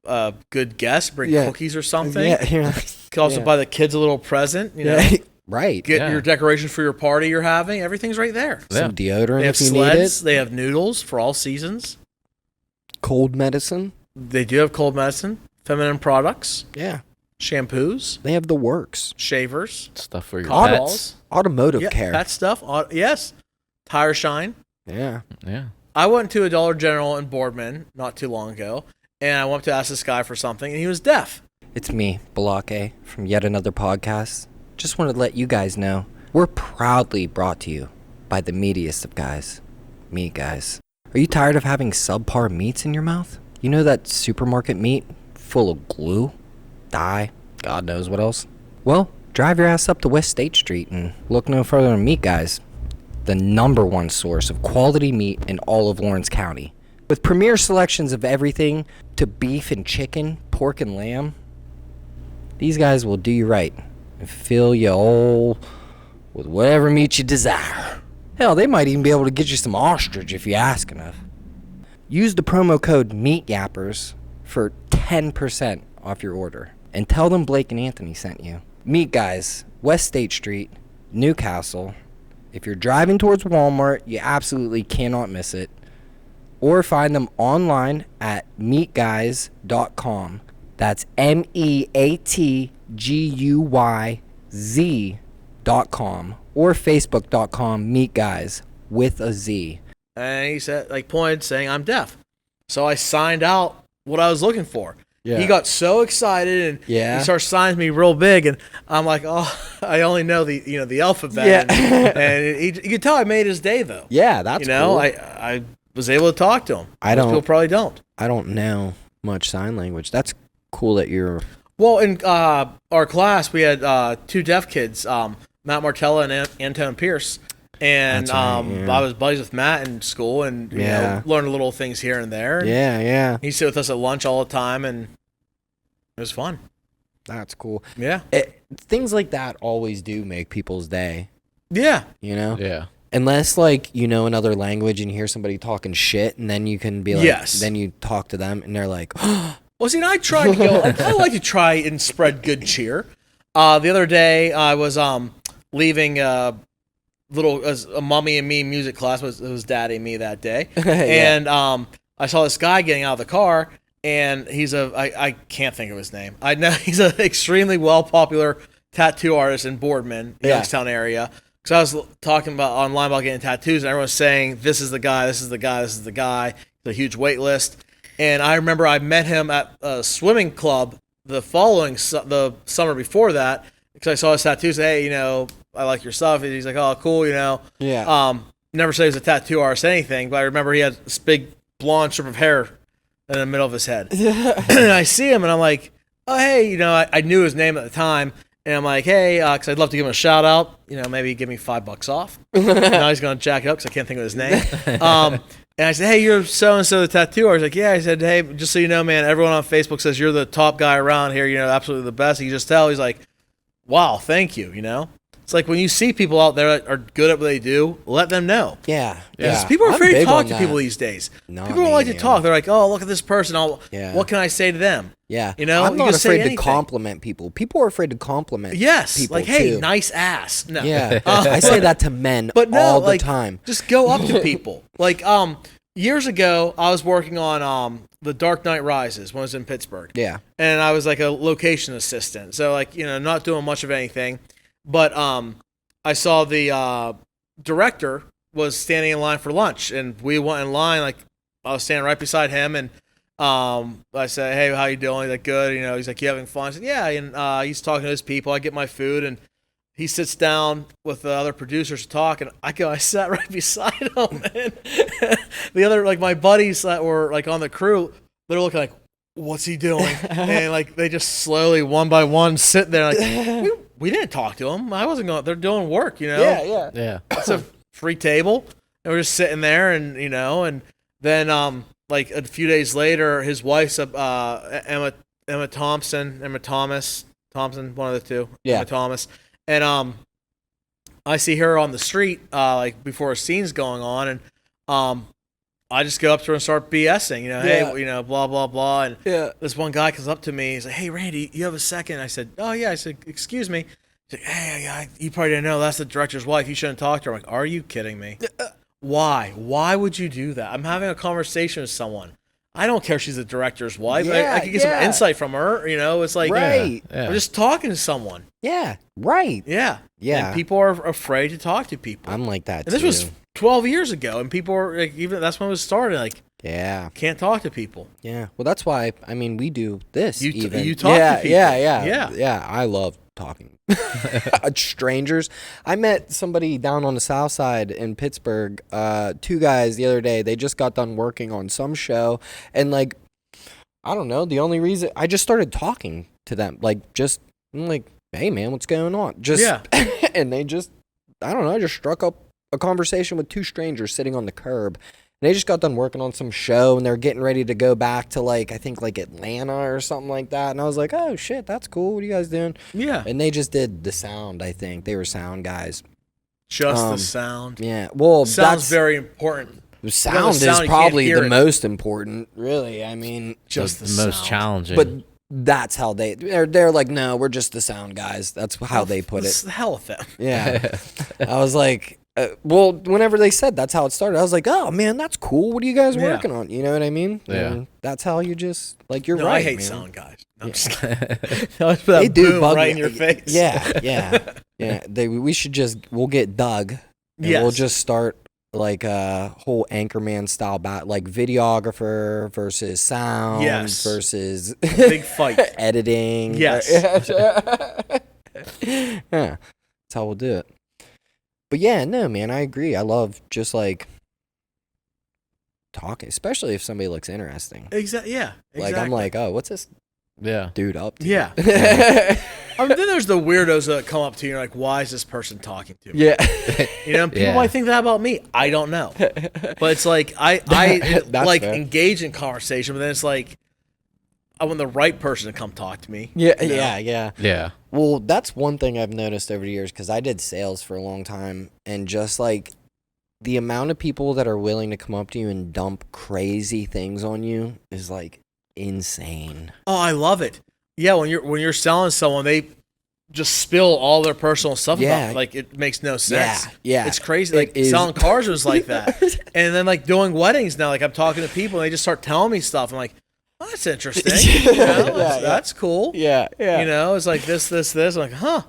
a good guest, bring Yeah. cookies or something. Yeah, yeah. You could also Yeah. buy the kids a little present, you know, Yeah, right. get Yeah. your decorations for your party you're having. Everything's right there. Some deodorant They have if you sleds. need They have noodles for all seasons. it. Cold medicine. They do have cold medicine, feminine products, Yeah. shampoos, They have the works. shavers, Stuff for your cotton pets. balls. Automotive Yeah, care. that stuff. Yes. Tire shine. Yeah. Yeah. I went to a Dollar General in Boardman not too long ago, and I went to ask this guy for something, and he was deaf. It's me, Balake, from yet another podcast. Just wanted to let you guys know we're proudly brought to you by the meatiest of guys. Me, guys. Are you tired of having subpar meats in your mouth? You know that supermarket meat full of glue, dye, God knows what else? Well, drive your ass up to West State Street and look no further than Meat Guys, the #1 source of quality meat in all of Lawrence County. With premier selections of everything to beef and chicken, pork and lamb, these guys will do you right and fill you all with whatever meat you desire. Hell, they might even be able to get you some ostrich if you ask enough. Use the promo code MEATYAPPERS for 10% off your order. And tell them Blake and Anthony sent you. Meat Guys, West State Street, Newcastle. If you're driving towards Walmart, you absolutely cannot miss it. Or find them online at meatguys.com. That's MEATGUYZ.com. Or Facebook.com, Meat Guys with a Z. And he said, like, pointed saying, I'm deaf. So I signed out what I was looking for. Yeah. He got so excited and he starts signing me real big, and I'm like, oh, I only know the alphabet. Yeah. And you could tell I made his day though. Yeah, that's cool. I was able to talk to him. Most people probably don't. I don't know much sign language. That's cool that you're. Well, in our class, we had two deaf kids, Matt Martella and Anton Pierce. And I was buddies with Matt in school, and you know, learned little things here and there. Yeah. He sit with us at lunch all the time, and it was fun. That's cool. Yeah. Things like that always do make people's day. Yeah. You know? Yeah. Unless, like, you know another language and you hear somebody talking shit, and then you can be like, then you talk to them, and they're like, well, see, I tried to go, I like to try and spread good cheer. The other day, I was leaving a Mummy and Me music class. It was Daddy and me that day. And I saw this guy getting out of the car, and I can't think of his name. I know he's an extremely well-popular tattoo artist in Boardman, Youngstown area. Because I was talking online about getting tattoos, and everyone was saying, this is the guy, this is the guy, this is the guy. It's a huge wait list. And I remember I met him at a swimming club the summer before that, because I saw his tattoos. Hey, you know, I like your stuff. And he's like, oh, cool, you know. Yeah. Never said he was a tattoo artist or anything, but I remember he had this big blonde strip of hair in the middle of his head. And I see him, and I'm like, oh, hey, you know, I knew his name at the time. And I'm like, hey, because I'd love to give him a shout out. You know, maybe give me $5 off. Now he's going to jack it up because I can't think of his name. And I said, hey, you're so-and-so the tattoo artist. Like, yeah. I said, hey, just so you know, man, everyone on Facebook says you're the top guy around here. You know, absolutely the best. You can just tell. He's like, wow, thank you, you know? It's like when you see people out there that are good at what they do, let them know. Yeah. Because people are afraid to talk to people these days. People don't like to talk. They're like, oh, look at this person. What can I say to them? Yeah. You know, I'm not afraid to compliment people. People are afraid to compliment people. Like, hey, too. nice ass. No. Yeah. I say that to men all the time. Just go up to people. Like, years ago, I was working on The Dark Knight Rises when I was in Pittsburgh. Yeah. And I was like a location assistant. So, like, you know, not doing much of anything. But I saw the director was standing in line for lunch, and we went in line. Like, I was standing right beside him, and I said, hey, how you doing? He's like, good. You know, he's like, you having fun? I said, yeah. And he's talking to his people. I get my food, and he sits down with the other producers to talk, and I sat right beside him. And the other, like, my buddies that were, like, on the crew, they're looking like, what's he doing? And, like, they just slowly, one by one, sit there, like, we didn't talk to him. I wasn't going. They're doing work, you know. Yeah. It's a free table, and we're just sitting there, and you know, and then like a few days later, his wife's Emma Thompson, one of the two, Emma Thomas, and I see her on the street like before a scene's going on, and I just go up to her and start BSing, you know, hey, you know, blah, blah, blah. And this one guy comes up to me. He's like, hey, Randy, you have a second? I said, oh, yeah. I said, excuse me. He's like, hey, you probably didn't know that's the director's wife. You shouldn't talk to her. I'm like, are you kidding me? Why? Why would you do that? I'm having a conversation with someone. I don't care if she's the director's wife. I could get some insight from her. You know, it's like, I'm just talking to someone. Yeah, right. Yeah. And people are afraid to talk to people. I'm like that, and this was 12 years ago, and people were like, even that's when it was started. Like, can't talk to people. Yeah, well, that's why. I mean, we do this. You talk to people. Yeah. I love talking. Strangers. I met somebody down on the south side in Pittsburgh. Two guys the other day. They just got done working on some show, and like, I don't know. The only reason I just started talking to them, I'm like, hey man, what's going on? And they just, I don't know. I just struck up a conversation with two strangers sitting on the curb. And they just got done working on some show, and they're getting ready to go back to, like, I think, like, Atlanta or something like that. And I was like, oh, shit, that's cool. What are you guys doing? Yeah. And they just did the sound, I think. They were sound guys. Just the sound. Yeah. Well, Sound's very important. Sound is probably the most important, really. I mean, just the most challenging. But that's how they're like, no, we're just the sound guys. That's how they put it. The hell with them. Yeah. I was like, well, whenever they said that's how it started, I was like, oh man, that's cool. What are you guys working on? You know what I mean? Yeah. And that's how you just like you're no, right. I hate man. sound guys. No, I'm Yeah. just kidding. They do bug right me. in your face. Yeah. We should we'll get Doug. And we'll just start like a whole Anchorman style like videographer versus sound versus big fight. Editing. Yes. Yeah. That's how we'll do it. But yeah, no, man, I agree. I love just like talking, especially if somebody looks interesting. Exactly. Yeah. Exactly. Like I'm like, oh, what's this dude up to? Yeah. I mean, then there's the weirdos that come up to you and you're like, why is this person talking to me? Yeah. You know, people might think that about me. I don't know. But it's like I like engage in conversation, but then it's like I want the right person to come talk to me. Yeah, you know? Yeah. Well, that's one thing I've noticed over the years because I did sales for a long time, and just like the amount of people that are willing to come up to you and dump crazy things on you is like insane. Oh, I love it. Yeah, when you're selling someone, they just spill all their personal stuff about it. Like it makes no sense. Yeah. It's crazy. Like selling cars was like that. And then like doing weddings now, like I'm talking to people and they just start telling me stuff. I'm like, oh, that's interesting. You know, that's cool. Yeah. You know, it's like this. I'm like, huh,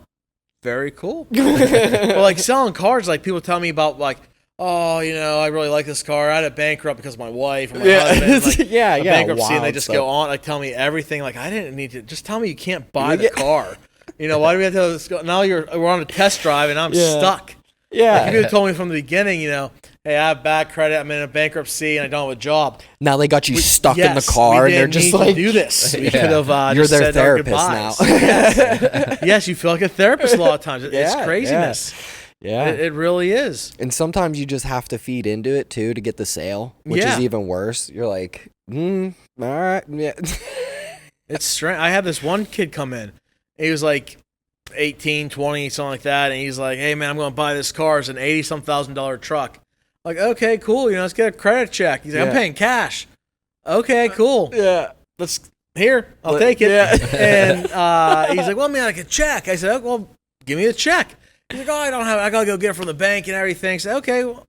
very cool. But like selling cars, like people tell me about like, oh, you know, I really like this car. I had it bankrupt because of my wife or my husband. Like, bankruptcy, and they just go on, like, tell me everything. Like, I didn't need to. Just tell me you can't buy the car. You know, why do we have to go? Now we're on a test drive, and I'm stuck. Yeah. Like, if you had told me from the beginning, you know, hey, I have bad credit, I'm in a bankruptcy, and I don't have a job. Now they got you stuck in the car, and they're just like, do this. We could have you're just their said therapist our now. Yes, you feel like a therapist a lot of times. It's craziness. Yeah. It really is. And sometimes you just have to feed into it too to get the sale, which is even worse. You're like, all right, yeah. It's strange. I had this one kid come in. He was like 18, 20, something like that, and he's like, hey man, I'm going to buy this car. It's an $80,000 truck. I'm like, okay, cool. You know, let's get a credit check. He's like, I'm paying cash. Okay, cool. Yeah. I'll take it. Yeah. And he's like, well, man, I can check. I said, oh, well, give me the check. He's like, oh, I don't have it. I got to go get it from the bank and everything. I said, okay, well,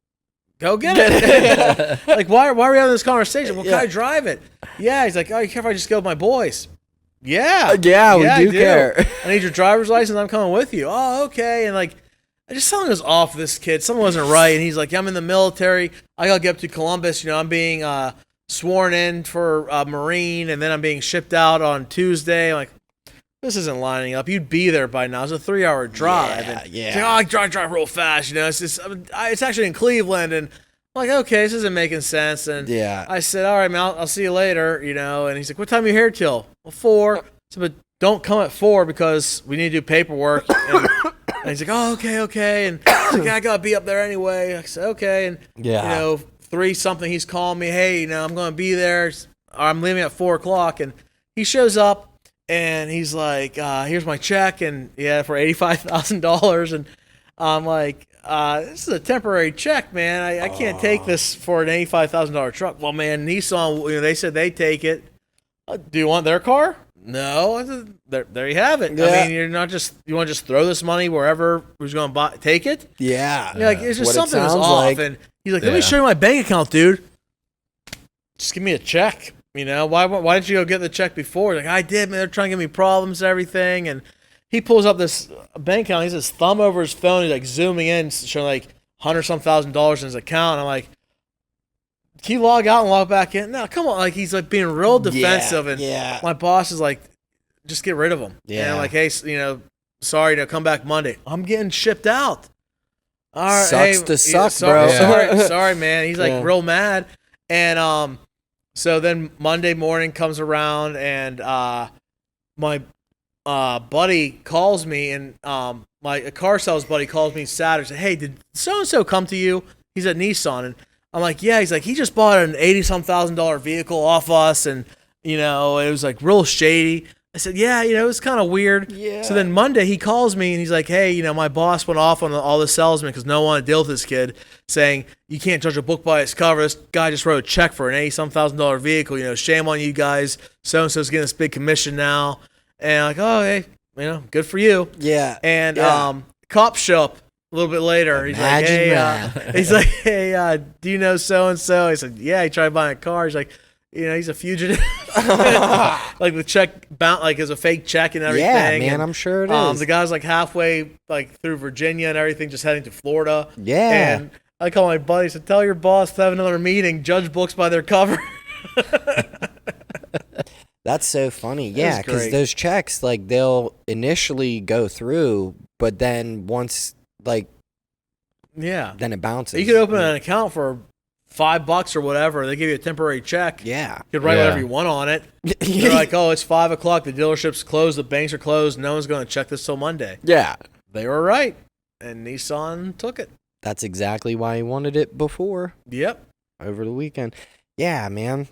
go get it. Like, why are we having this conversation? Well, can I drive it? Yeah. He's like, oh, you care if I just go with my boys? Yeah. Yeah, we do care. I need your driver's license. I'm coming with you. Oh, okay. And like, something was off with this kid. Something wasn't right. And he's like, I'm in the military. I got to get up to Columbus. You know, I'm being sworn in for a Marine, and then I'm being shipped out on Tuesday. I'm like, this isn't lining up. You'd be there by now. It's a 3-hour drive. Yeah. Like, oh, I drive real fast. You know, it's actually in Cleveland. And I'm like, okay, this isn't making sense. And I said, all right, man, I'll see you later. You know, and he's like, what time are you here till? Well, 4. I said, but don't come at 4 because we need to do paperwork. And he's like, oh, okay. And he's like, I got to be up there anyway. I said, okay. And, you know, 3 something, he's calling me, hey, you know, I'm going to be there. I'm leaving at 4 o'clock. And he shows up. And he's like, here's my check, and for $85,000. And I'm like, this is a temporary check, man. I can't take this for an $85,000 truck. Well, man, Nissan, you know, they said they take it. Do you want their car? No. I said, there you have it. Yeah. I mean, you want to just throw this money wherever who's going to take it? Yeah. You're like, it's just something was off. Like. And he's like, let me show you my bank account, dude. Just give me a check. You know, why didn't you go get the check before? Like, I did, man. They're trying to give me problems and everything. And he pulls up this bank account. He has his thumb over his phone. He's like zooming in, showing like $100,000 in his account. And I'm like, can you log out and log back in? No, come on. Like, he's like being real defensive. And my boss is like, just get rid of him. Yeah. And I'm like, hey, you know, sorry, come back Monday. I'm getting shipped out. All right, sucks to suck, bro. Sorry, man. He's like real mad. And so then Monday morning comes around, and my buddy calls me, and my car sales buddy calls me Saturday. Said, hey, did so-and-so come to you? He's at Nissan. And I'm like, yeah. He's like, he just bought an $80,000 vehicle off us, and, you know, it was like real shady. I said, yeah, it was kind of weird. Yeah. So then Monday he calls me and he's like, hey, my boss went off on all the salesmen because no one wanted to deal with this kid, saying you can't judge a book by its cover. This guy just wrote a check for an $80,000 vehicle. Shame on you guys. So-and-so's getting this big commission now. And I'm like, oh, hey, good for you. Yeah. And cops show up a little bit later. He's like, hey, do you know so-and-so? I said, yeah, he tried buying a car. He's like, he's a fugitive. Like the check like is a fake check and everything. Yeah, man, I'm sure it is. The guy's like halfway like through Virginia and everything, just heading to Florida. Yeah. And I call my buddy, said, tell your boss to have another meeting, judge books by their cover. That's so funny. Yeah, because great. those checks, like, they'll initially go through, but then once, like, then it bounces. You could open an account for $5 or whatever. They give you a temporary check. Yeah. You could write whatever you want on it. They're like, oh, it's 5 o'clock. The dealership's closed. The banks are closed. No one's going to check this till Monday. Yeah. They were right. And Nissan took it. That's exactly why he wanted it before. Yep. Over the weekend. Yeah, man.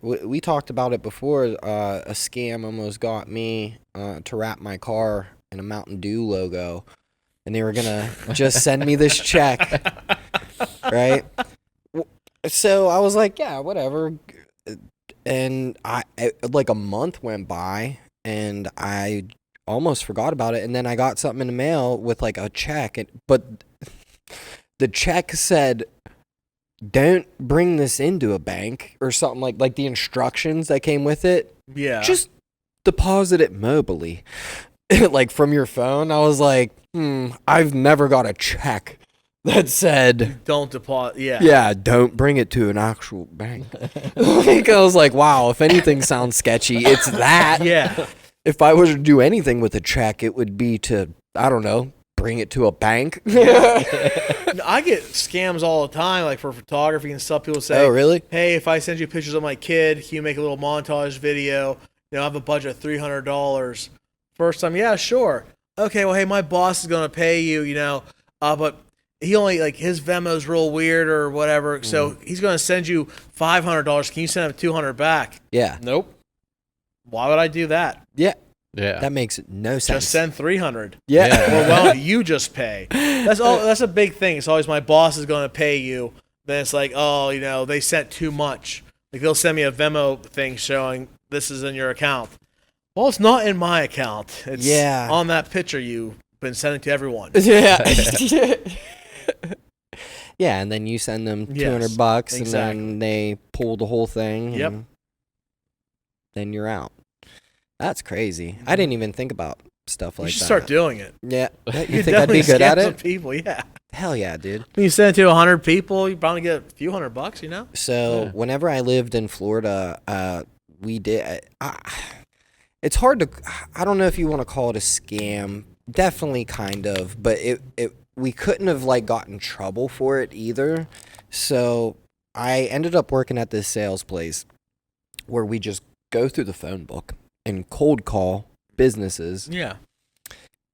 We talked about it before. A scam almost got me to wrap my car in a Mountain Dew logo. And they were going to just send me this check. Right? So I was like, yeah, whatever. And like a month went by and I almost forgot about it. And then I got something in the mail with like a check. But the check said, don't bring this into a bank or something, like the instructions that came with it. Yeah. Just deposit it mobily. Like from your phone. I was like, I've never got a check that said don't deposit. Yeah, don't bring it to an actual bank. Like, I was like, wow, if anything sounds sketchy, it's that. Yeah. If I was to do anything with a check, it would be to, I don't know, bring it to a bank. I get scams all the time, like for photography and stuff. People say, oh, really? Hey, if I send you pictures of my kid, can you make a little montage video? I have a budget of $300. First time, yeah, sure. Okay, well, hey, my boss is going to pay you, but he only, like, his Venmo's real weird or whatever, so he's going to send you $500. Can you send him $200 back? Yeah. Nope. Why would I do that? Yeah. Yeah. That makes no sense. Just send $300. Yeah. Or why don't you just pay? That's a big thing. It's always my boss is going to pay you. Then it's like, oh, they sent too much. Like they'll send me a Venmo thing showing this is in your account. Well, it's not in my account. It's on that picture you've been sending to everyone. Yeah. Yeah, and then you send them $200 and then they pull the whole thing. Yep. And then you're out. That's crazy. I didn't even think about stuff like that. You should start doing it. Yeah. You think I'd be good at it? People, yeah. Hell yeah, dude. When you send it to 100 people, you probably get a few $100, So whenever I lived in Florida, we did. It's hard to. I don't know if you want to call it a scam. Definitely, kind of, but we couldn't have like gotten in trouble for it either. So I ended up working at this sales place where we just go through the phone book and cold call businesses. Yeah.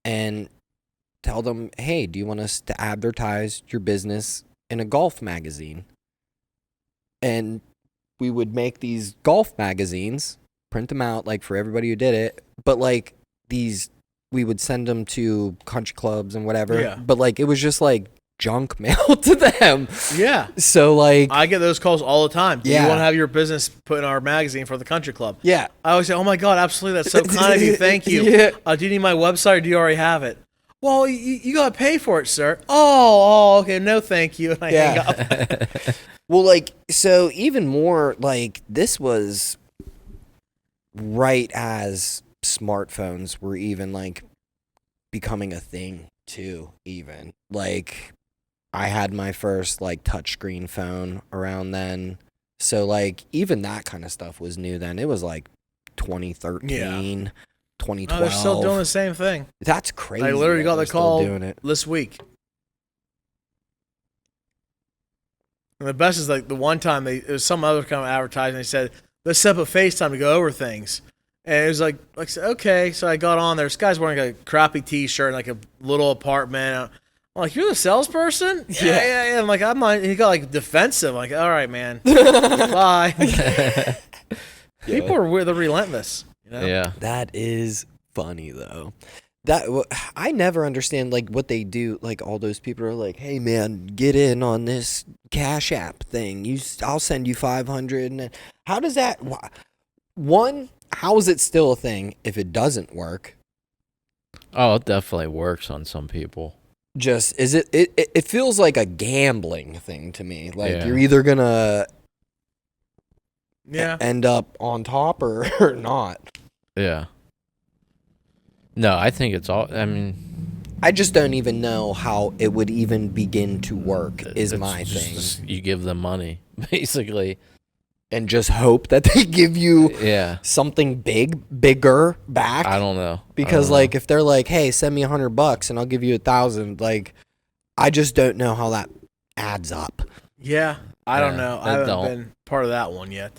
And tell them, hey, do you want us to advertise your business in a golf magazine? And we would make these golf magazines, print them out like for everybody who did it, but like these, we would send them to country clubs and whatever. Yeah. But like it was just like junk mail to them. Yeah. So like I get those calls all the time. Do you Yeah. want to have your business put in our magazine for the country club? yeah. I always say, oh my God, absolutely. That's so kind of you. Thank you. Yeah. Do you need my website or do you already have it? Well, you got to pay for it, sir. Oh, okay. No, thank you. And I hang up. Well, like, so even more, like, this was right as smartphones were even, like, becoming a thing, too, even. Like, I had my first, like, touchscreen phone around then. So, like, even that kind of stuff was new then. It was, like, 2013, 2012. Oh, they're still doing the same thing. That's crazy. I literally got they're the call still doing it. this week. And the best is like the one time it was some other kind of advertising. They said, let's set up a FaceTime to go over things. And it was like okay. So I got on there. This guy's wearing a crappy T-shirt and like a little apartment. I'm like, you're the salesperson? Yeah. I'm like, I'm not. He got like defensive. I'm like, all right, man. Bye. People are weird. They're relentless. You know? Yeah. That is funny though. I never understand like what they do. Like all those people are like, "Hey man, get in on this Cash App thing. I'll send you 500." And how does that? One, how is it still a thing if it doesn't work? Oh, it definitely works on some people. Just is it? It feels like a gambling thing to me. Like Yeah. you're either gonna Yeah. end up on top or not. Yeah. No, I think it's all. I mean, I just don't even know how it would even begin to work. Is it's my thing. just you give them money, basically. And just hope that they give you Yeah. something bigger back. I don't know. Because like if they're like, "Hey, send me $100 and I'll give you 1,000," like I just don't know how that adds up. Yeah. I don't Yeah, know. I I haven't don't. been part of that one yet.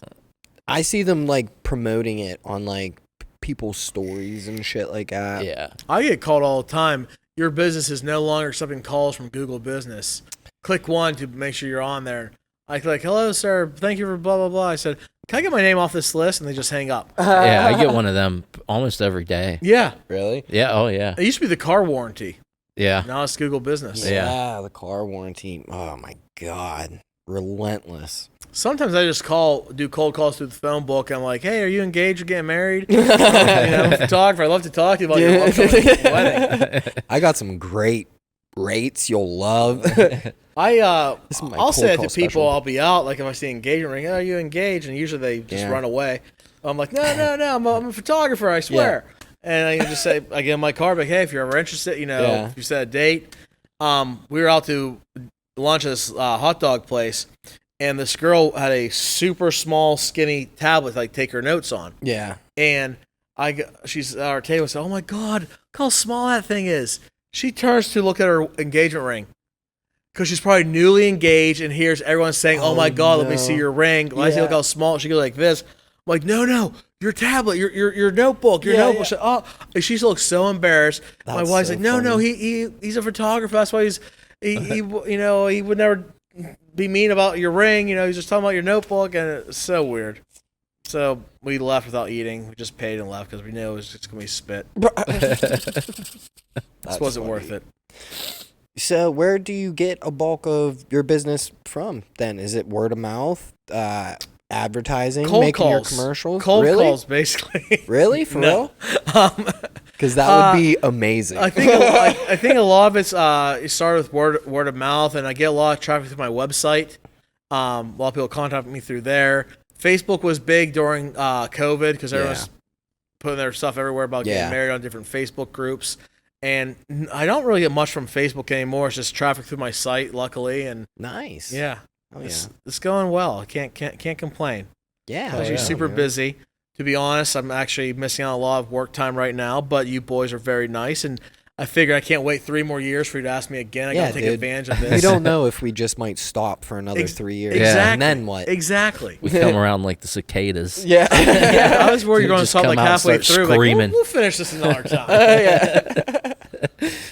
I see them like promoting it on like people's stories and shit like that. Yeah. I get called all the time. Your business is no longer accepting calls from Google Business. Click 1 to make sure you're on there. I click, "Hello, sir. Thank you for blah, blah, blah." I said, "Can I get my name off this list?" And they just hang up. Yeah, I get one of them almost every day. Yeah. Really? Yeah. Oh, yeah. It used to be the car warranty. Yeah. Now it's Google Business. Yeah. The car warranty. Oh my god. Relentless. Sometimes I just do cold calls through the phone book. I'm like, "Hey, are you engaged or getting married?" I'm a photographer. I'd love to talk to you about your upcoming wedding. I got some great rates you'll love. I'll This is my say cold it to call people. special. I'll be out. Like if I see engagement ring, "Are you engaged?" And usually they just Yeah. run away. I'm like, "No, I'm a photographer. I swear." And I just say, I get in my car, like, "Hey, if you're ever interested, Yeah. if you set a date." We were out to lunch at this hot dog place, and this girl had a super small, skinny tablet to like take her notes on. Yeah. And she's at our table and said, "Oh my God, look how small that thing is." She turns to look at her engagement ring because she's probably newly engaged and hears everyone saying, "Oh my God, let me no. see your ring." When I see, Yeah. look how small. She goes like this. I'm like, no, your tablet, your notebook, your Yeah, notebook. yeah. She, oh, and she looks so embarrassed. My That's wife's so like, no, funny. he's a photographer. That's why he would never be mean about your ring. He's just talking about your notebook, and it's so weird. So we left without eating. We just paid and left because we knew it was just gonna be spit. This wasn't worth it. So where do you get a bulk of your business from then? Is it word of mouth, advertising, Cold making calls. your commercials? Cold really? calls, basically. Really? For No. real? Because that would be amazing. I think a lot of it's it started with word of mouth, and I get a lot of traffic through my website. A lot of people contact me through there. Facebook was big during COVID because everyone's putting their stuff everywhere about getting married on different Facebook groups. And I don't really get much from Facebook anymore. It's just traffic through my site, luckily, and Nice. yeah, Oh, it's going well. I can't complain. Yeah. I'm actually super busy. To be honest, I'm actually missing out on a lot of work time right now, but you boys are very nice, and I figure I can't wait 3 more years for you to ask me again. I gotta take advantage of this. We don't know if we just might stop for another 3 years. Exactly. And then what? Exactly. We come around like the cicadas. Yeah. Yeah, I was worried you're going to Just stop come like out and halfway start through. screaming. Like, we'll finish this another time.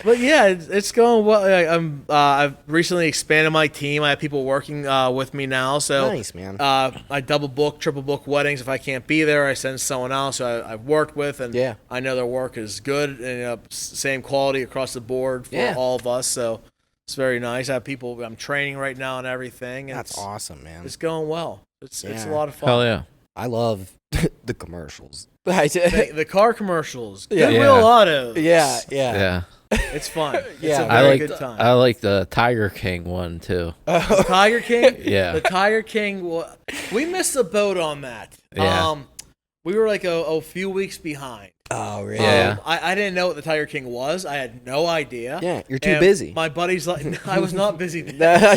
But yeah, it's going well. I've recently expanded my team. I have people working with me now. So Nice, man. I double book, triple book weddings. If I can't be there, I send someone else who I've worked with, and I know their work is good and same quality across the board for all of us. So it's very nice. I have people I'm training right now and everything. And That's awesome, man. It's going well. It's a lot of fun. Hell yeah. I love the commercials. The car commercials, Goodwill Yeah. Autos. Yeah. Yeah. It's fun. It's Yeah. a I very like good time. I like the Tiger King one too. Tiger King? Yeah. The Tiger King, we missed the boat on that. Yeah. We were like a few weeks behind. Oh, really? Yeah. I didn't know what the Tiger King was. I had no idea. Yeah, you're too And busy. My buddy's like, I was not busy. Yeah.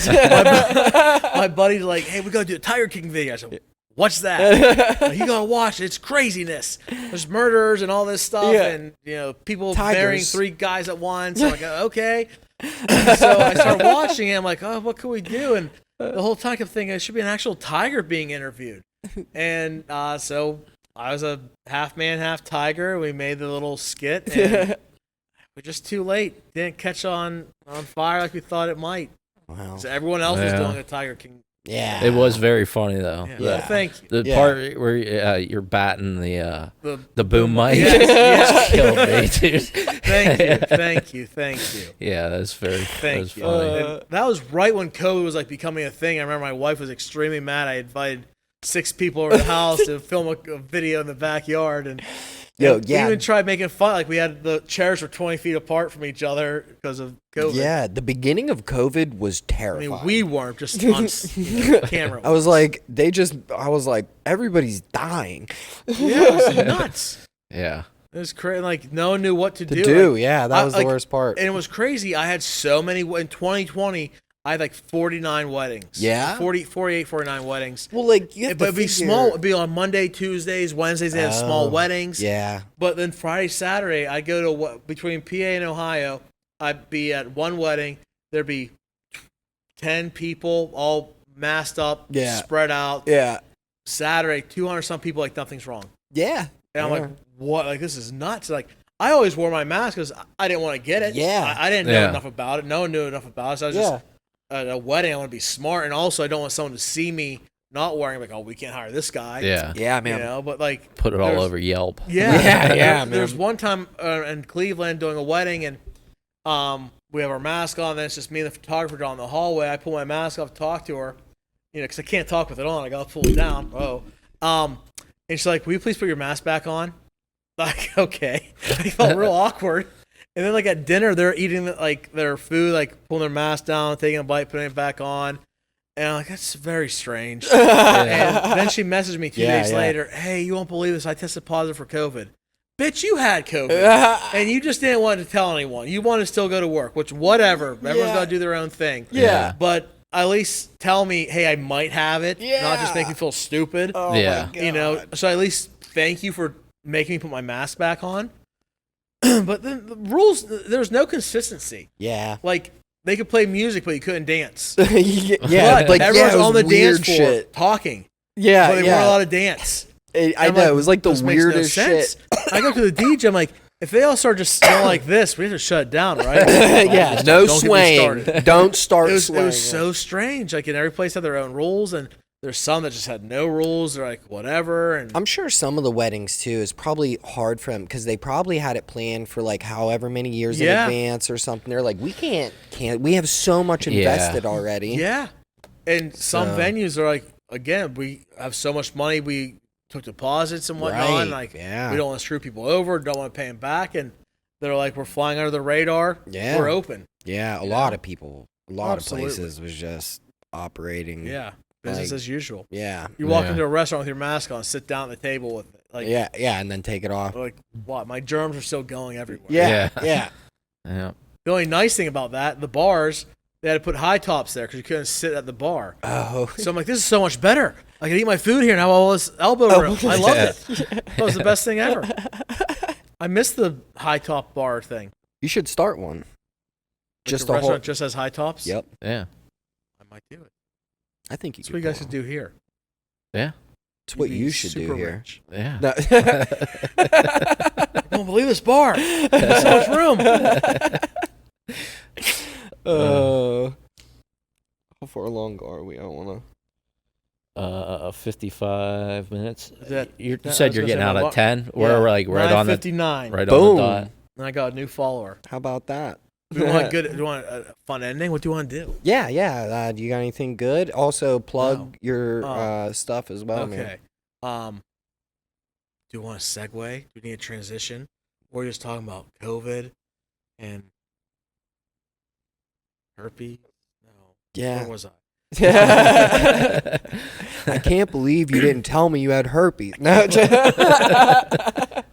My buddy's like, hey, we gotta do a Tiger King video. I said, what's that? Like, you gotta watch it. It's craziness. There's murders and all this stuff, Yeah. and people Tigers. marrying 3 guys at once. I'm like, okay. So I started watching it. I'm like, oh, what can we do? And the whole time I kept thinking it should be an actual tiger being interviewed. And so I was a half man, half tiger. We made the little skit, and we're just too late. Didn't catch on fire like we thought it might. Wow. So everyone else was Yeah. doing a Tiger King Yeah. It was very funny though. Yeah. Yeah. Thank you. The Yeah. part where you're batting the The boom mic Yes, killed me, dude. Thank you. Yeah, that's very Thank that's you. funny. And that was right when COVID was like becoming a thing. I remember my wife was extremely mad. I invited 6 people over the house to film a video in the backyard, and Yo, we yeah. even tried making fun. Like we had the chairs were 20 feet apart from each other because of COVID. Yeah, the beginning of COVID was I terrifying. mean, we weren't just on camera. I was like, everybody's dying. yeah, it was nuts. Yeah. It was crazy. Like no one knew what to To do. do, Like, yeah, that was the like, worst part. And it was crazy. I had so many in 2020. I had like 49 weddings. Yeah? 48, 49 weddings. Well, like, you have But to it'd be figure- small. It'd be on Monday, Tuesdays, Wednesdays. They had small Oh, weddings. Yeah. But then Friday, Saturday, I'd go to between PA and Ohio. I'd be at one wedding. There'd be 10 people all masked up, Yeah. spread out. Yeah. Saturday, 200 some people like nothing's wrong. Yeah. And I'm Yeah. like, what? Like this is nuts. Like I always wore my mask because I didn't want to get it. Yeah. I didn't know Yeah. enough about it. No one knew enough about it. So I was Yeah. just at a wedding. I want to be smart, and also I don't want someone to see me not wearing. Like, oh, we can't hire this guy. Yeah. Yeah, You man. know, but like Put it all there's- over Yelp. Yeah, Yeah, There's man. one time in Cleveland doing a wedding, and we have our mask on. Then it's just me and the photographer down the hallway. I pull my mask off to talk to her, you know, because I can't talk with it on. I got to pull it down. And she's like, "Will you please put your mask back on?" Like, okay. I felt real awkward. And then like at dinner, they're eating like their food, like pulling their mask down, taking a bite, putting it back on. And I'm like, that's very strange. And then she messaged me 2 days later, hey, you won't believe this. I tested positive for COVID. Bitch, you had COVID. And you just didn't want to tell anyone. You want to still go to work, which whatever. Everyone's got to do their own thing. Yeah. But at least tell me, hey, I might have it. Yeah. Not just make me feel stupid. Oh, Yeah. my God. You know, so at least thank you for making me put my mask back on. But then the rules, there's no consistency. Yeah. Like, they could play music, but you couldn't dance. Yeah. But Like, everyone's yeah, it was on the weird dance floor shit. talking, Yeah. but they yeah. weren't allowed to dance. I I'm know. like, It was like the this makes no weirdest sense. shit. I go to the DJ, I'm like, if they all start just going like this, we have to shut it down, right? Yeah. No Don't get me swaying. started. Don't start It was swaying. so strange. Like, and every place had their own rules, and there's some that just had no rules. They're like, whatever. And I'm sure some of the weddings too is probably hard for them because they probably had it planned for like however many years in Yeah. advance or something. They're like, we can't. We have so much invested already. yeah. And some So- venues are like, again, we have so much money, we took deposits and whatnot. Right, And like, yeah. we don't want to screw people over, don't want to pay them back. And they're like, we're flying under the radar. Yeah. We're open. Yeah, a lot of people, a lot Absolutely. of places was just operating. Yeah. Business Like- as usual. Yeah. You walk Yeah. into a restaurant with your mask on, sit down at the table with it. Like, Yeah, and then take it off. like what? My germs are still going everywhere. Yeah, Yeah. yeah. Yeah. The only nice thing about that, the bars, they had to put high tops there because you couldn't sit at the bar. Oh, So I'm like, this is so much better. I can eat my food here and have all this elbow room. I loved it. That was the best thing ever. I missed the high top bar thing. you should start one. Like Just the a whole. restaurant just has high tops. Yep, Yeah. I might do it. I think you That's could. what you guys pull should do here. Yeah. It's what You'd be you should do super here. rich. Yeah. No. I don't believe this bar. There's so much room. How far along are we? I don't want 55 minutes. Is that- You I said was you're gonna getting say out my at 10. We're like right on the 9:59. right Boom. on the dot. And I got a new follower. to. How about that? Do you want good? Do you want a fun ending? What do you want to do? Yeah, yeah. Do you got anything good? Also, plug No. your Oh. stuff as well, man. Okay. Do you want a segue? Do we need a transition? We're just talking about COVID and herpes. No. Yeah. Where was I? I can't believe you didn't tell me you had herpes. No.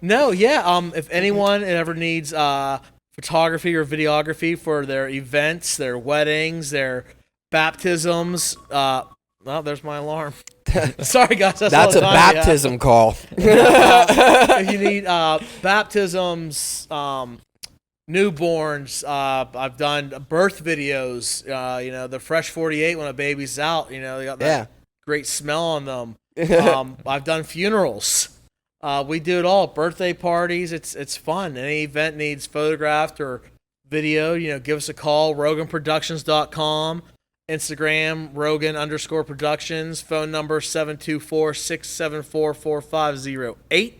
No. Yeah. If anyone ever needs photography or videography for their events, their weddings, their baptisms. Well, there's my alarm. Sorry, guys. That's all That's the a time we have. baptism call. If you need baptisms, newborns, I've done birth videos. You know, the Fresh 48 when a baby's out. You know, they got that Yeah. great smell on them. I've done funerals. We do it all. Birthday parties. It's fun. Any event needs photographed or video. You know, give us a call. RoganProductions.com. Instagram, Rogan_Productions. Phone number 724-674-4508.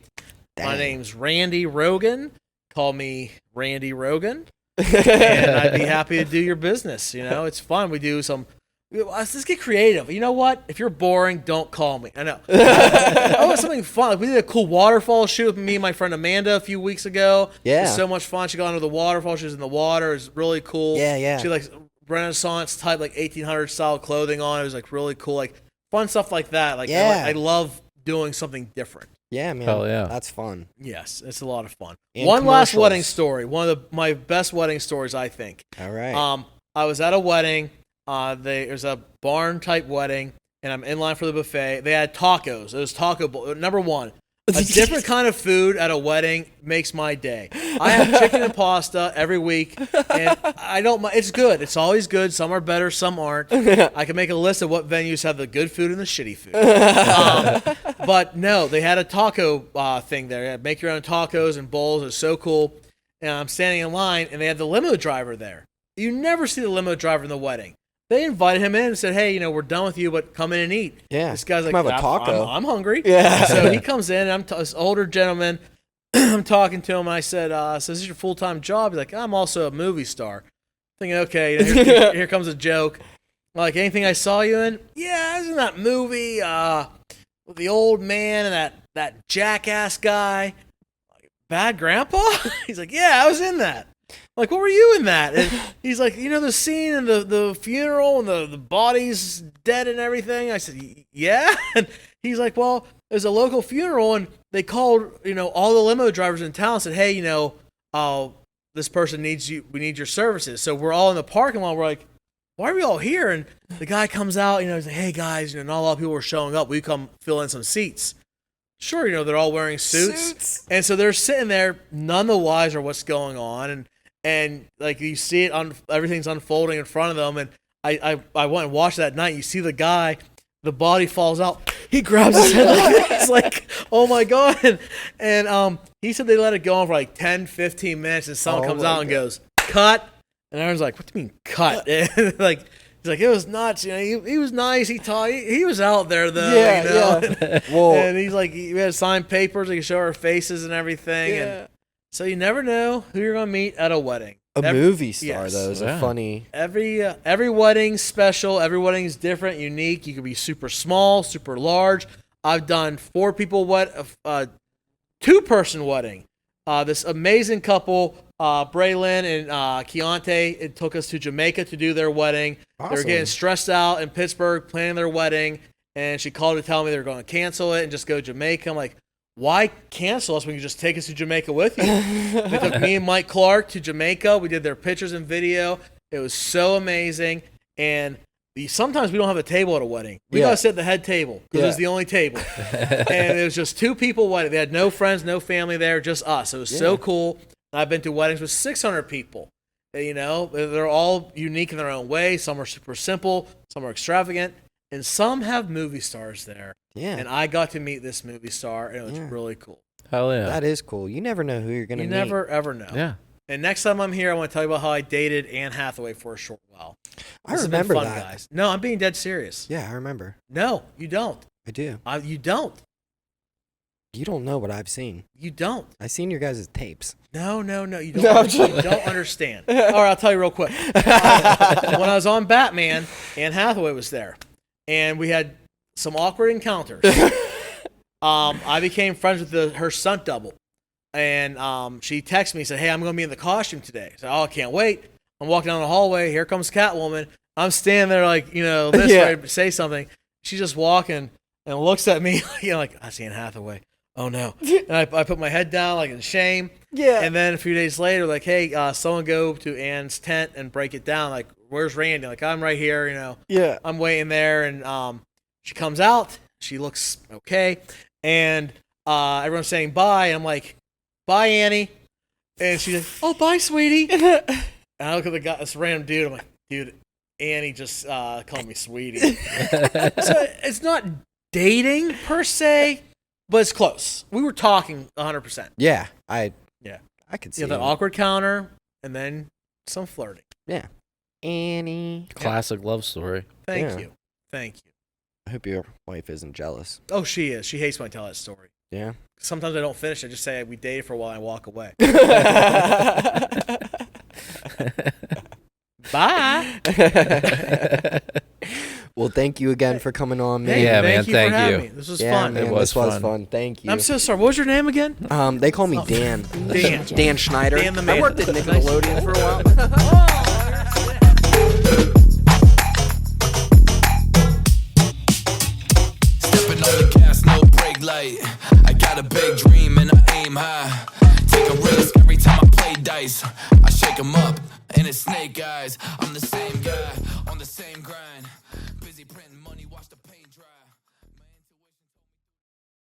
My name's Randy Rogan. Call me Randy Rogan. And I'd be happy to do your business. It's fun. We do some... Let's get creative. You know what? If you're boring, don't call me. I know. I want something fun. Like we did a cool waterfall shoot with me and my friend Amanda a few weeks ago. Yeah. It was so much fun. She got under the waterfall. She was in the water. It was really cool. Yeah. She like Renaissance type, like 1800 style clothing on. It was like really cool. Like fun stuff like that. Like I love doing something different. Yeah, man. Hell yeah. That's fun. Yes, it's a lot of fun. And One last commercials. wedding story. One of my best wedding stories, I think. All right. I was at a wedding. There's a barn type wedding, and I'm in line for the buffet. They had tacos. It was taco bowl. Number one, a different kind of food at a wedding makes my day. I have chicken and pasta every week, and I don't mind. It's good. It's always good. Some are better, some aren't. I can make a list of what venues have the good food and the shitty food. But no, they had a taco thing there. Make your own tacos and bowls. It was so cool. And I'm standing in line, and they had the limo driver there. You never see the limo driver in the wedding. They invited him in and said, hey, we're done with you, but come in and eat. Yeah. This guy's like, Come have a taco. I'm hungry. Yeah. So he comes in, and this older gentleman, I'm talking to him, and I said, so is this your full-time job? He's like, I'm also a movie star. Thinking, okay, here comes a joke. Like, anything I saw you in? Yeah, isn't that movie with the old man and that jackass guy? Bad Grandpa? He's like, yeah, I was in that. Like, what were you in that? And he's like, the scene in the funeral and the body's dead and everything. I said, yeah. And he's like, well, there's a local funeral, and they called, all the limo drivers in town and said, hey, this person needs you. We need your services. So we're all in the parking lot. We're like, why are we all here? And the guy comes out, he's like, hey, guys, not a lot of people are showing up. We come fill in some seats. Sure, they're all wearing suits. And so they're sitting there, none the wiser what's going on. And like you see it everything's unfolding in front of them, and I went and watched that night. You see the guy, the body falls out. He grabs his head like it's like, oh my god! And he said they let it go on for like 10, 15 minutes, and someone comes out and goes, cut. And everyone's like, what do you mean cut? And he's like, it was nuts. He was nice. He was out there though. Yeah. Well, and he's like, we had signed papers. We could show our faces and everything. Yeah. And so you never know who you're gonna meet at a wedding. Movie star yes. though is a funny. Every wedding's special. Every wedding's different, unique. You could be super small, super large. I've done 4 people 2-person wedding. This amazing couple, Braylon and Keontae, it took us to Jamaica to do their wedding. Awesome. They were getting stressed out in Pittsburgh planning their wedding, and she called to tell me they were going to cancel it and just go to Jamaica. I'm like, why cancel us when you just take us to Jamaica with you? They took me and Mike Clark to Jamaica. We did their pictures and video. It was so amazing. And sometimes we don't have a table at a wedding. We got to sit at the head table because it was the only table. And it was just 2 people wedding. They had no friends, no family there, just us. It was so cool. I've been to weddings with 600 people. They're all unique in their own way. Some are super simple. Some are extravagant. And some have movie stars there. Yeah. And I got to meet this movie star, and it was really cool. Hell yeah. That is cool. You never know who you're going to meet. You never, ever know. Yeah. And next time I'm here, I want to tell you about how I dated Anne Hathaway for a short while. I remember fun, that. Guys. No, I'm being dead serious. Yeah, I remember. No, you don't. I do. You don't. You don't know what I've seen. You don't. I've seen your guys' tapes. No, you don't. You don't understand. All right, I'll tell you real quick. When I was on Batman, Anne Hathaway was there, and we had some awkward encounters. I became friends with her stunt double, and she texted me and said, hey, I'm going to be in the costume today. I said, oh, I can't wait. I'm walking down the hallway. Here comes Catwoman. I'm standing there like, this way to say something. She's just walking and looks at me like, I see Anne Hathaway. Oh, no. And I put my head down like in shame. Yeah. And then a few days later, like, hey, someone go to Anne's tent and break it down. Like, where's Randy? Like, I'm right here, Yeah. I'm waiting there. And she comes out. She looks okay. And everyone's saying bye. And I'm like, bye, Annie. And she's like, oh, bye, sweetie. And I look at the guy, this random dude. I'm like, dude, Annie just called me sweetie. So it's not dating per se, but it's close. We were talking 100%. Yeah, I could see that awkward counter and then some flirting. Yeah. Annie. Classic love story. Thank Yeah. you. Thank you. I hope your wife isn't jealous. Oh, she is. She hates when I tell that story. Yeah. Sometimes I don't finish. I just say we dated for a while and I walk away. Bye. Well, thank you again for coming on, man. Hey, Yeah, man, thank you for having you. me. This was Yeah, fun. man, It was this was fun. fun. Thank you. I'm so sorry. What was your name again? They call me Dan. Dan. Dan Schneider. Dan the man. I worked at Nickelodeon for a while. Stepping on the gas, no brake light. I got a big dream and I aim high. Take a risk every time I play dice. I shake 'em up and it's snake eyes. I'm the same guy on the same grind. Busy printing money, watch the paint dry.